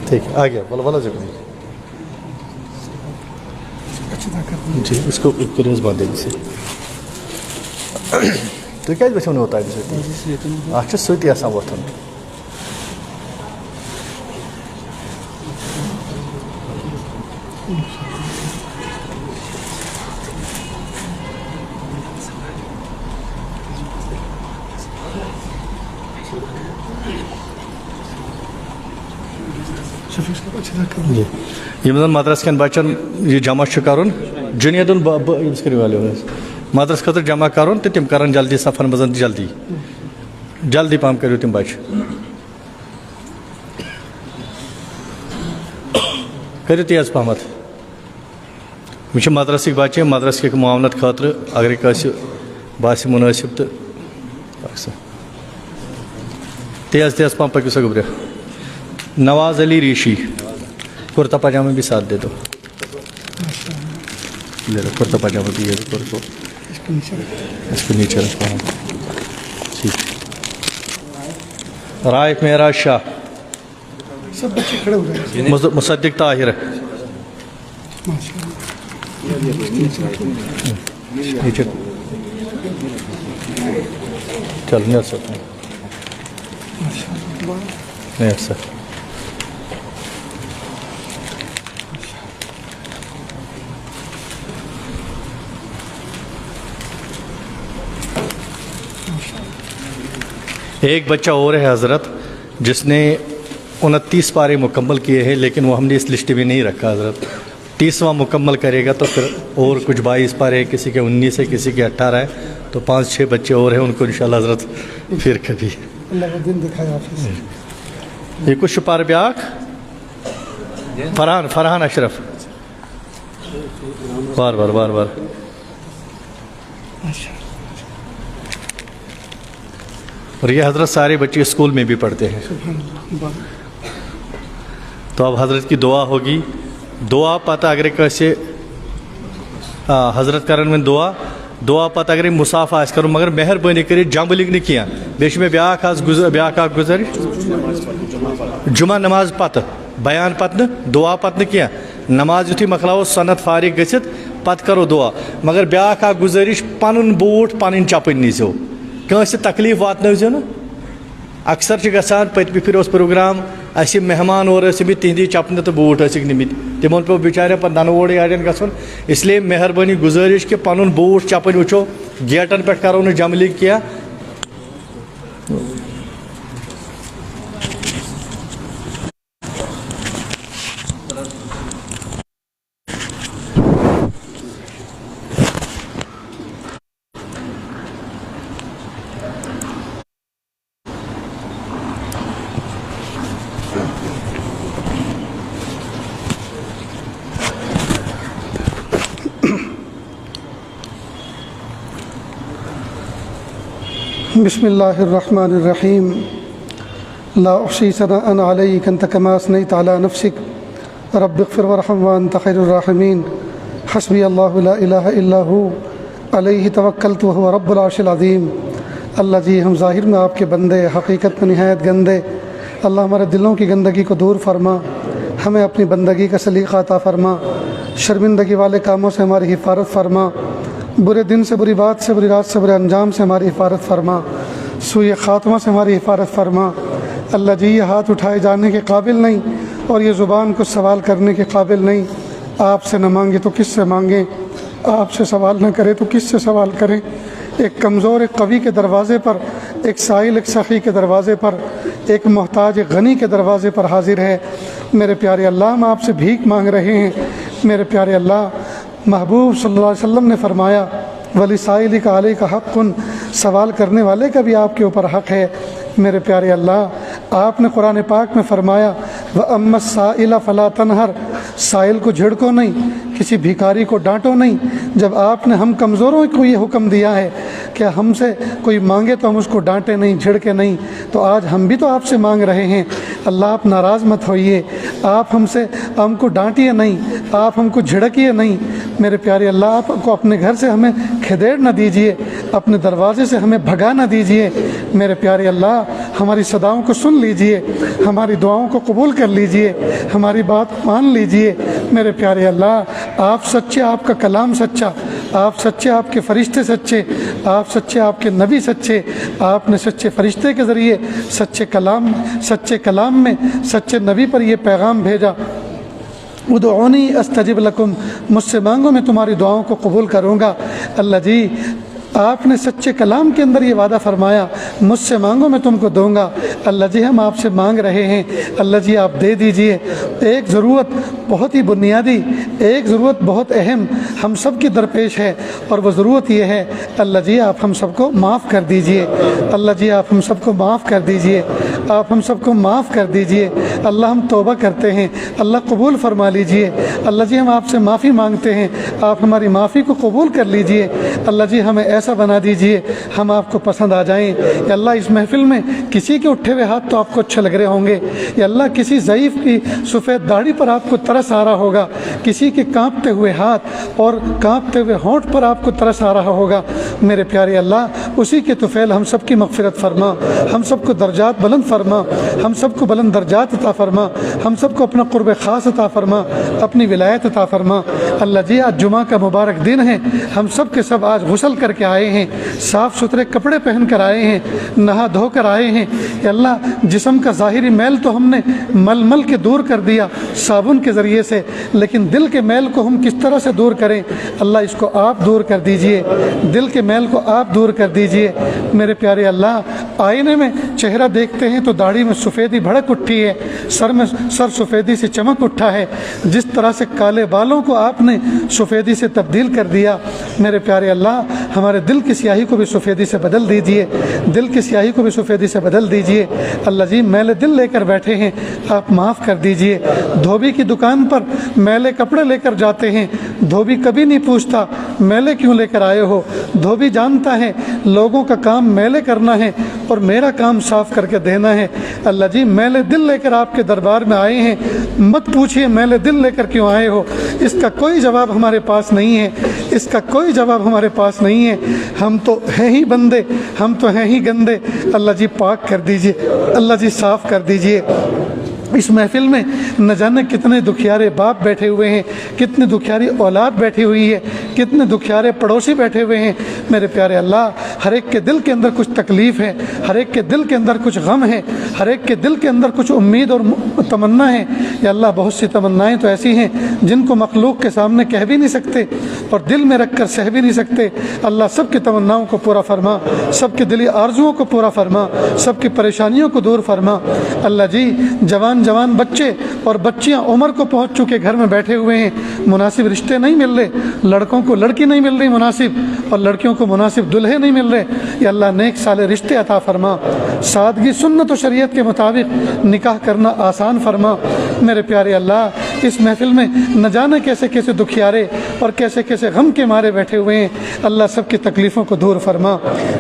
ٹھیک ہے آ گیا بولا جگہ جی اس کو کریز باندھے سے تو کیا بچوں نے ہوتا ہے اچھا سوتی آسان وتھن یہ مدرس کن بچن یہ جمع کرن جنید والے مدرس خاطر جمع کرن تو تم کرن جلدی صفن مزن جلدی جلدی پہم کرو تم بچ کرو تیز پہمت یہ مدرسک بچے مدرس کے معاونت خاطر اگر باس مناسب تو تیز تیز پہم پکو سا گبرے. نواز علی ریشی کرتا پاجامہ بھی ساتھ دے دو, لے لو کرتا پاجامہ بھی ہے کو اس کو نیچے رکھا ہوں. ٹھیک. رائف معراج شاہ مصدق طاہر نیچے چل نہیں سکتے نہیں سر. ایک بچہ اور ہے حضرت جس نے 29 پارے مکمل کیے ہیں, لیکن وہ ہم نے اس لسٹ میں نہیں رکھا حضرت. 30واں مکمل کرے گا تو پھر اور کچھ 22 پارے, کسی کے 19 ہے, کسی کے 18 ہے, تو 5-6 بچے اور ہیں, ان کو انشاءاللہ حضرت پھر کبھی یہ کچھ پار بیاک فرحان اشرف بار بار بار بار اور یہ حضرت سارے بچے اسکول میں بھی پڑھتے ہیں. تو اب حضرت کی دعا ہوگی. دعا پتہ اگر کیسے حضرت کرن میں دعا پتہ اگر مساف آس کرو مگر مہربانی کری جنب لکھ کی بیش میں بیاکھ گزارش جمعہ نماز پتہ بیان پتہ دعا پتہ کی نماز یتھی مکلاو سنت فارغ گژھت پتہ کرو دعا مگر بیاکھ گزارش پنن بوٹ پنن چپن نیزو کانسہ تکلیف واتنٲیزیو نہٕ. اکثر گژھان پٔتمہِ پھِرِ اوس پروگرام اَسہِ مہمان اور ٲسۍ تِہنٛدی چپنہٕ تہٕ بوٗٹھ ٲسِکھ نِمٕتۍ تِمن پیوٚو بِچارٮ۪ن پتہٕ دنہٕ اورٕے اڑٮ۪ن گژھُن. اسلیے مہربٲنی گُزٲرِش کہِ پنُن بوٗٹھ چپٕنۍ وٕچھو گیٹن پٮ۪ٹھ کرو نہٕ جملہِ کینٛہہ. بسم اللہ الرحمن الرحیم. لا احصی ثناء علیک انت کما اثنیت علی نفسک رب اغفر وارحم وانت خیر الراحمین. حسبی اللہ لا الہ الا ہو علیہ توکلت وہو رب العرش العظیم. اللہ جی ہم ظاہر میں آپ کے بندے, حقیقت میں نہایت گندے. اللہ ہمارے دلوں کی گندگی کو دور فرما, ہمیں اپنی بندگی کا سلیقہ عطا فرما، شرمندگی والے کاموں سے ہماری حفاظت فرما، برے دن سے، بری بات سے، بری رات سے، برے انجام سے ہماری حفاظت فرما، سوء خاتمہ سے ہماری حفاظت فرما۔ اللہ جی یہ ہاتھ اٹھائے جانے کے قابل نہیں اور یہ زبان کو سوال کرنے کے قابل نہیں، آپ سے نہ مانگے تو کس سے مانگیں، آپ سے سوال نہ کرے تو کس سے سوال کریں۔ ایک کمزور ایک قوی کے دروازے پر، ایک سائل ایک سخی کے دروازے پر، ایک محتاج ایک غنی کے دروازے پر حاضر ہے۔ میرے پیارے اللہ ہم آپ سے بھیک مانگ رہے ہیں۔ میرے پیارے اللہ، محبوب صلی اللہ علیہ وسلم نے فرمایا وَلِسَائِلِكَ عَلَيْكَ حَقٌّ، سوال کرنے والے کا بھی آپ کے اوپر حق ہے۔ میرے پیارے اللہ، آپ نے قرآن پاک میں فرمایا وَأَمَّا السَّائِلَ فَلَا تَنْهَرْ، سائل کو جھڑکو نہیں، کسی بھیکاری کو ڈانٹو نہیں۔ جب آپ نے ہم کمزوروں کو یہ حکم دیا ہے کہ ہم سے کوئی مانگے تو ہم اس کو ڈانٹے نہیں، جھڑکے نہیں، تو آج ہم بھی تو آپ سے مانگ رہے ہیں۔ اللہ آپ ناراض مت ہوئیے، آپ ہم کو ڈانٹیے نہیں، آپ ہم کو جھڑکیے نہیں۔ میرے پیارے اللہ، آپ کو اپنے گھر سے ہمیں کھدیڑ نہ دیجیے، اپنے دروازے سے ہمیں بھگا نہ دیجیے۔ میرے پیارے اللہ، ہماری صداؤں کو سن لیجیے، ہماری دعاؤں کو قبول کر لیجیے، ہماری بات مان لیجیے۔ میرے پیارے اللہ، آپ سچے، آپ کا کلام سچا، آپ سچے، آپ کے فرشتے سچے، آپ سچے، آپ کے نبی سچے۔ آپ نے سچے فرشتے کے ذریعے سچے کلام میں سچے نبی پر یہ پیغام بھیجا ادعونی استجب لکم، مجھ سے مانگو میں تمہاری دعاؤں کو قبول کروں گا۔ اللہ جی، آپ نے سچے کلام کے اندر یہ وعدہ فرمایا مجھ سے مانگو میں تم کو دوں گا۔ اللہ جی ہم آپ سے مانگ رہے ہیں، اللہ جی آپ دے دیجئے۔ ایک ضرورت بہت ہی بنیادی، ایک ضرورت بہت اہم ہم سب کی درپیش ہے، اور وہ ضرورت یہ ہے اللہ جی آپ ہم سب کو معاف کر دیجئے۔ اللہ جی آپ ہم سب کو معاف کر دیجئے، آپ ہم سب کو معاف کر دیجئے۔ اللہ ہم توبہ کرتے ہیں، اللہ قبول فرما لیجئے۔ اللہ جی ہم آپ سے معافی مانگتے ہیں، آپ ہماری معافی کو قبول کر لیجئے۔ اللہ جی ہمیں ایسا بنا دیجئے ہم آپ کو پسند آ جائیں۔ یا اللہ اس محفل میں کسی کے اٹھے ہوئے ہاتھ تو آپ کو اچھے لگ رہے ہوں گے، یا اللہ کسی ضعیف کی سفید داڑھی پر آپ کو ترس آ رہا ہوگا، کسی کے کانپتے ہوئے ہاتھ اور کانپتے ہوئے ہونٹ پر آپ کو ترس آ رہا ہوگا۔ میرے پیارے اللہ، اسی کے طفیل ہم سب کی مغفرت فرما، ہم سب کو درجات بلند فرما، ہم سب کو بلند درجات عطا فرما، ہم سب کو اپنا قرب خاص عطا فرما، اپنی ولایت عطا فرما۔ اللہ جی آج جمعہ کا مبارک دن ہے، ہم سب کے سب آج غسل کر کے آئے ہیں، صاف ستھرے کپڑے پہن کر آئے ہیں، نہا دھو کر آئے ہیں۔ کہ اللہ جسم کا ظاہری میل تو ہم نے مل کے دور کر دیا صابن کے ذریعے سے، لیکن دل کے میل کو ہم کس طرح سے دور کریں؟ اللہ اس کو آپ دور کر دیجئے، دل کے میل کو آپ دور کر دیجئے۔ میرے پیارے اللہ، آئینے میں چہرہ دیکھتے ہیں تو داڑھی میں سفیدی بھڑک اٹھی ہے، سر سفیدی سے چمک اٹھا ہے، جس طرح سے کالے بالوں کو آپ نے سفیدی سے تبدیل کر دیا۔ میرے پیارے اللہ، ہمارے دل کی سیاہی کو بھی سفیدی سے بدل دیجئے، دل کی سیاہی کو بھی سفیدی سے بدل دیجئے۔ اللہ جی میلے دل لے کر بیٹھے ہیں، آپ معاف کر دیجئے۔ دھوبی کی دکان پر میلے کپڑے لے کر جاتے ہیں، دھوبی کبھی نہیں پوچھتا میلے کیوں لے کر آئے ہو، دھوبی جانتا ہے لوگوں کا کام میلے کرنا ہے اور میرا کام صاف کر کے دینا ہے۔ اللہ جی میلے دل لے کر آپ کے دربار میں آئے ہیں، مت پوچھئے میلے دل لے کر کیوں آئے ہو، اس کا کوئی جواب ہمارے پاس نہیں ہے، اس کا کوئی جواب ہمارے پاس نہیں ہے۔ ہم تو ہیں ہی بندے، ہم تو ہیں ہی گندے، اللہ جی پاک کر دیجئے، اللہ جی صاف کر دیجئے۔ اس محفل میں نہ جانے کتنے دکھیارے باپ بیٹھے ہوئے ہیں، کتنی دکھیاری اولاد بیٹھی ہوئی ہے، کتنے دکھیارے پڑوسی بیٹھے ہوئے ہیں۔ میرے پیارے اللہ، ہر ایک کے دل کے اندر کچھ تکلیف ہے، ہر ایک کے دل کے اندر کچھ غم ہے، ہر ایک کے دل کے اندر کچھ امید اور تمنا ہے۔ یا اللہ بہت سی تمنائیں تو ایسی ہیں جن کو مخلوق کے سامنے کہہ بھی نہیں سکتے اور دل میں رکھ کر سہ بھی نہیں سکتے۔ اللہ سب کی تمناؤں کو پورا فرما، سب کی دلی آرزوؤں کو پورا فرما، سب کی پریشانیوں کو دور فرما۔ اللہ جی جوان بچے اور بچیاں عمر کو پہنچ چکے گھر میں بیٹھے ہوئے ہیں، مناسب رشتے نہیں مل رہے، لڑکوں کو لڑکی نہیں مل رہی مناسب، اور لڑکیوں کو مناسب دلہے نہیں مل رہے۔ یا اللہ نیک صالح رشتے عطا فرما، سادگی سنت و شریعت کے مطابق نکاح کرنا آسان فرما۔ میرے پیارے اللہ، اس محفل میں نہ جانے کیسے کیسے دکھیارے اور کیسے کیسے غم کے مارے بیٹھے ہوئے ہیں، اللہ سب کی تکلیفوں کو دور فرما۔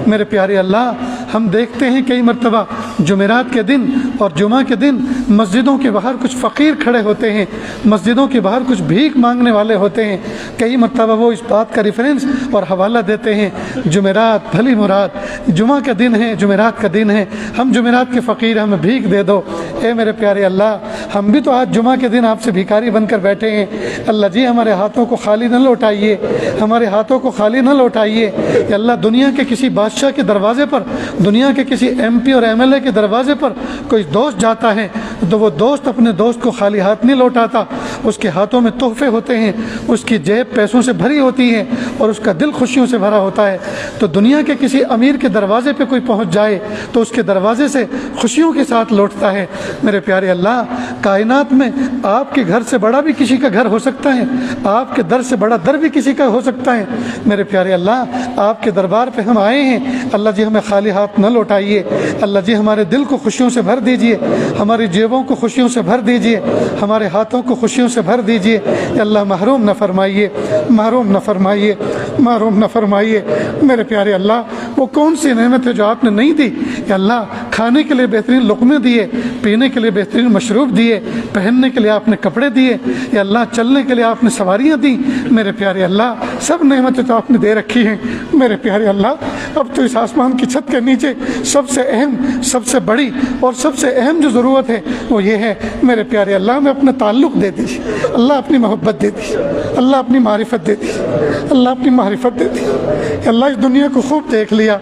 میرے پیارے اللہ، ہم دیکھتے ہیں کئی مرتبہ جمعرات کے دن اور جمعہ کے دن مسجدوں کے باہر کچھ فقیر کھڑے ہوتے ہیں، مسجدوں کے باہر کچھ بھیک مانگنے والے ہوتے ہیں۔ کئی مرتبہ وہ اس بات کا ریفرنس اور حوالہ دیتے ہیں، جمعرات بھلی مراد، جمعہ کا دن ہے، جمعرات کا دن ہے، ہم جمعرات کے فقیر، ہمیں بھیک دے دو۔ اے میرے پیارے اللہ، ہم بھی تو آج جمعہ کے دن آپ سے بھکاری بن کر بیٹھے ہیں، اللہ جی ہمارے ہاتھوں کو خالی نہ لوٹائیے، ہمارے ہاتھوں کو خالی نہ لوٹائیے یا اللہ۔ دنیا کے کسی بادشاہ کے دروازے پر، دنیا کے کسی ایم پی اور ایم ایل اے کے دروازے پر کوئی دوست جاتا ہے تو وہ دوست اپنے دوست کو خالی ہاتھ نہیں لوٹاتا، اس کے ہاتھوں میں تحفے ہوتے ہیں، اس کی جیب پیسوں سے بھری ہوتی ہے اور اس کا دل خوشیوں سے بھرا ہوتا ہے۔ تو دنیا کے کسی امیر کے دروازے پہ کوئی پہنچ جائے تو اس کے دروازے سے خوشیوں کے ساتھ لوٹتا ہے۔ میرے پیارے اللہ، کائنات میں آپ کے گھر سے بڑا بھی کسی کا گھر ہو سکتا ہے، آپ کے در سے بڑا در بھی کسی کا ہو سکتا ہے۔ میرے پیارے اللہ، آپ کے دربار پہ ہم آئے ہیں، اللہ جی ہمیں خالی ہاتھ نہ لوٹائیے، اللہ جی ہمارے دل کو خوشیوں سے بھر دیجئے، ہماری جیبوں کو خوشیوں سے بھر دیجئے، ہمارے ہاتھوں کو خوشیوں سے بھر دیجئے یا اللہ۔ محروم نہ فرمائیے، محروم نہ فرمائیے، محروم نہ فرمائیے۔ میرے پیارے اللہ، وہ کون سی نعمت ہے جو آپ نے نہیں دی یا اللہ؟ کھانے کے لیے بہترین لقمے دیے، پینے کے لیے بہترین مشروب دیے، پہننے کے لیے آپ نے کپڑے دیے یا اللہ، چلنے کے لیے آپ نے سواریاں دیں۔ میرے پیارے اللہ، سب نعمتیں تو آپ نے دے رکھی ہیں۔ میرے پیارے اللہ، اب تو اس آسمان کی چھت کے نیچے سب سے اہم، سب سے بڑی اور سب سے اہم جو ضرورت ہے وہ یہ ہے میرے پیارے اللہ، میں اپنا تعلق دے دیجیے اللہ، اپنی محبت دے دیجیے اللہ، اپنی معرفت دے دیجیے اللہ، اپنی معرفت دے دیجیے اللہ۔ اس دنیا کو خوب دیکھ لیا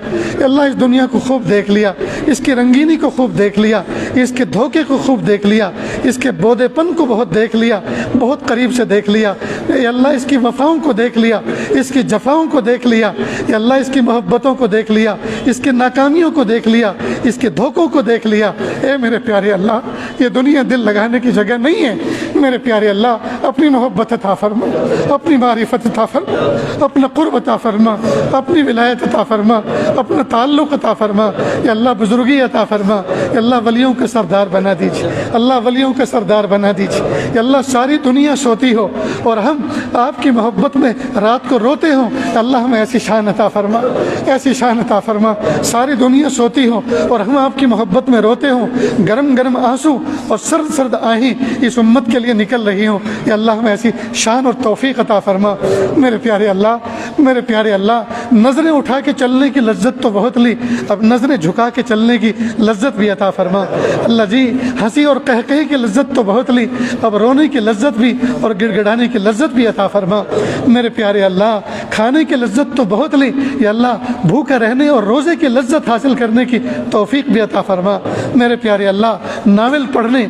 اللہ، اس دنیا کو خوب دیکھ لیا، اس کی رنگینی کو خوب دیکھ لیا، اس کے دھوکے کو خوب دیکھ لیا، اس کے بودے پن کو بہت دیکھ لیا، بہت قریب سے دیکھ لیا اے اللہ، اس کی وفاؤں کو دیکھ لیا، اس کی جفاؤں کو دیکھ لیا اے اللہ، اس کی محبتوں کو دیکھ لیا، اس کی ناکامیوں کو دیکھ لیا، اس کے دھوکوں کو دیکھ لیا۔ اے میرے پیارے اللہ، یہ دنیا دل لگانے کی جگہ نہیں ہے۔ میرے پیارے اللہ، اپنی محبت عطا فرما، اپنی معرفت عطا فرما، اپنا قرب عطا فرما، اپنی ولایت عطا فرما، اپنا تعلق عطا فرما یا اللہ، بزرگی عطا فرما یا اللہ، ولیوں کا سردار بنا دیجیے اللہ، ولیوں کا سردار بنا دیجیے یا اللہ۔ ساری دنیا سوتی ہو اور ہم آپ کی محبت میں رات کو روتے ہوں یا اللہ، ہمیں ایسی شان عطا فرما، ایسی شان عطا فرما۔ ساری دنیا سوتی ہو اور ہم آپ کی محبت میں روتے ہوں، گرم گرم آنسو اور سرد سرد آہیں اس امت کے لیے نکل رہی ہوں یا اللہ، ہمیں ایسی شان اور توفیق عطا فرما۔ میرے پیارے اللہ، میرے پیارے اللہ، نظریں اٹھا کے چلنے کی لذت تو بہت لی، اب نظریں جھکا کے چلنے کی لذت بھی عطا فرما اللہ جی۔ ہنسی اور قہقہے کی لذت تو بہت لی، اب رونے کی لذت بھی اور گڑ گڑانے کی لذت بھی عطا فرما۔ میرے پیارے اللہ، کھانے کی لذت تو بہت لی یا اللہ، بھوکا رہنے اور روزے کی لذت حاصل کرنے کی توفیق بھی عطا فرما۔ میرے پیارے اللہ، ناول پڑھنے،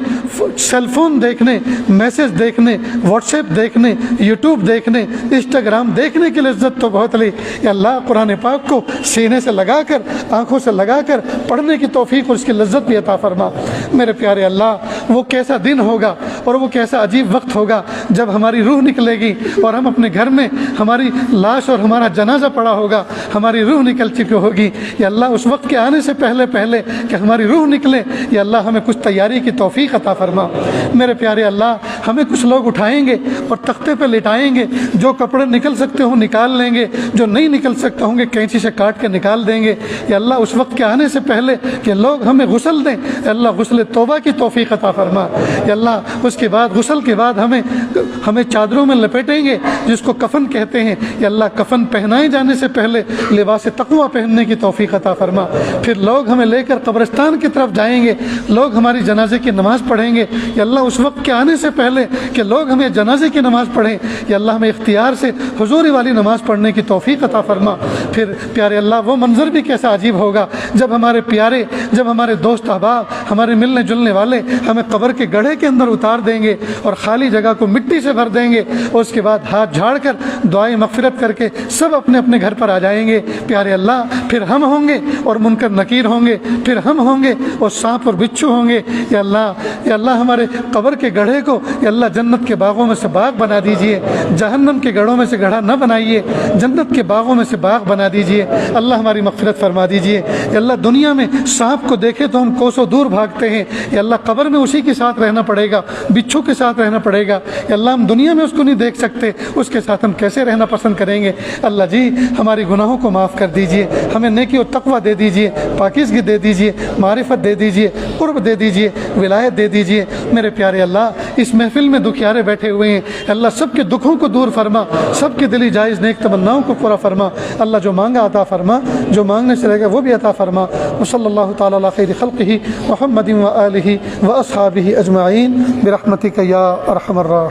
سیل فون دیکھنے، میسج دیکھنے، واٹس ایپ دیکھنے، یوٹیوب دیکھنے، انسٹاگرام دیکھنے کی لذت تو بہت لی یا اللہ، قرآن پاک کو سینے سے لگا کر، آنکھوں سے لگا کر پڑھنے کی توفیق اور اس کی لذت بھی عطا فرما۔ میرے پیارے اللہ، وہ کیسا دن ہوگا اور وہ کیسا عجیب وقت ہوگا جب ہماری روح نکلے گی اور ہم اپنے گھر میں ہماری لاش اور ہمارا جنازہ پڑا ہوگا، ہماری روح نکل چکی ہوگی یا اللہ۔ اس وقت کے آنے سے پہلے پہلے کہ ہماری روح نکلے یا اللہ، ہمیں کچھ تیاری کی توفیق عطا فرما۔ میرے پیارے اللہ، ہمیں کچھ لوگ اٹھائیں گے اور تختے پہ لٹائیں گے، جو کپڑے نکل سکتے ہوں نکال لیں گے، جو نہیں نکل سکتے ہوں گے کینچی سے کاٹ کے نکال دیں گے یا اللہ۔ اس وقت کے آنے سے پہلے کہ لوگ ہمیں غسل دیں یا اللہ، غسل توبہ کی توفیق عطا فرما یا اللہ۔ اس کے بعد غسل کے بعد ہمیں چادروں میں لپیٹیں گے جس کو کفن کہتے ہیں یا اللہ، کفن پہنائے جانے سے پہلے لباس تقویٰ پہننے کی توفیق عطا فرما۔ پھر لوگ ہمیں لے کر قبرستان کی طرف جائیں گے، لوگ ہماری جنازے کی نماز پڑھیں گے یا اللہ۔ اس وقت کے آنے سے پہلے کہ لوگ ہمیں جنازے کی نماز پڑھیں یا اللہ، ہمیں اختیار سے حضوری والی نماز پڑھنے کی توفیق عطا فرما۔ پھر پیارے اللہ، وہ منظر بھی کیسا عجیب ہوگا جب ہمارے پیارے، جب ہمارے دوست احباب، ہمارے ملنے جلنے والے ہمیں قبر کے گڑھے کے اندر اتار دیں گے اور خالی جگہ کو مٹی سے بھر دیں گے اور اس کے بعد ہاتھ جھاڑ کر دعائیں مغفرت کر کے سب اپنے اپنے گھر پر آ جائیں گے پیارے اللہ۔ پھر ہم ہوں گے اور منکر نکیر ہوں گے، پھر ہم ہوں گے اور سانپ اور بچھو ہوں گے یا اللہ۔ یا اللہ، ہمارے قبر کے گڑھے کو یا اللہ جنت کے باغوں میں سے باغ بنا دیجئے، جہنم کے گڑھوں میں سے گڑھا نہ بنائیے، جنت کے باغوں میں سے باغ بنا دیجئے اللہ۔ ہماری مغفرت فرما دیجئے یا اللہ۔ دنیا میں سانپ کو دیکھے تو ہم کوسوں دور بھاگتے ہیں یا اللہ، قبر میں اسی کے ساتھ رہنا پڑے گا، بچھو کے ساتھ رہنا پڑے گا یا اللہ۔ ہم دنیا میں اس کو نہیں دیکھ سکتے، اس کے ساتھ ہم کیسے رہنا پسند کریں گے اللہ جی؟ ہماری گناہوں کو معاف کر دیجئے، ہمیں ہمیں نیکی و تقوی دے دیجئے، پاکیزگی دے دیجئے، معرفت دے دیجئے، قرب دے دیجئے، ولایت دے دیجئے۔ میرے پیارے اللہ، اس محفل میں دکھیارے بیٹھے ہوئے ہیں، اللہ سب کے دکھوں کو دور فرما، سب کی دلی جائز نیک تمناؤں کو پورا فرما۔ اللہ جو مانگا عطا فرما، جو مانگنے سے رہ گیا وہ بھی عطا فرما۔ وصلی اللہ تعالی علی خیر خلقہ محمد و آلہ و اصحابہ اجمعین برحمتک یا ارحم الراحمین۔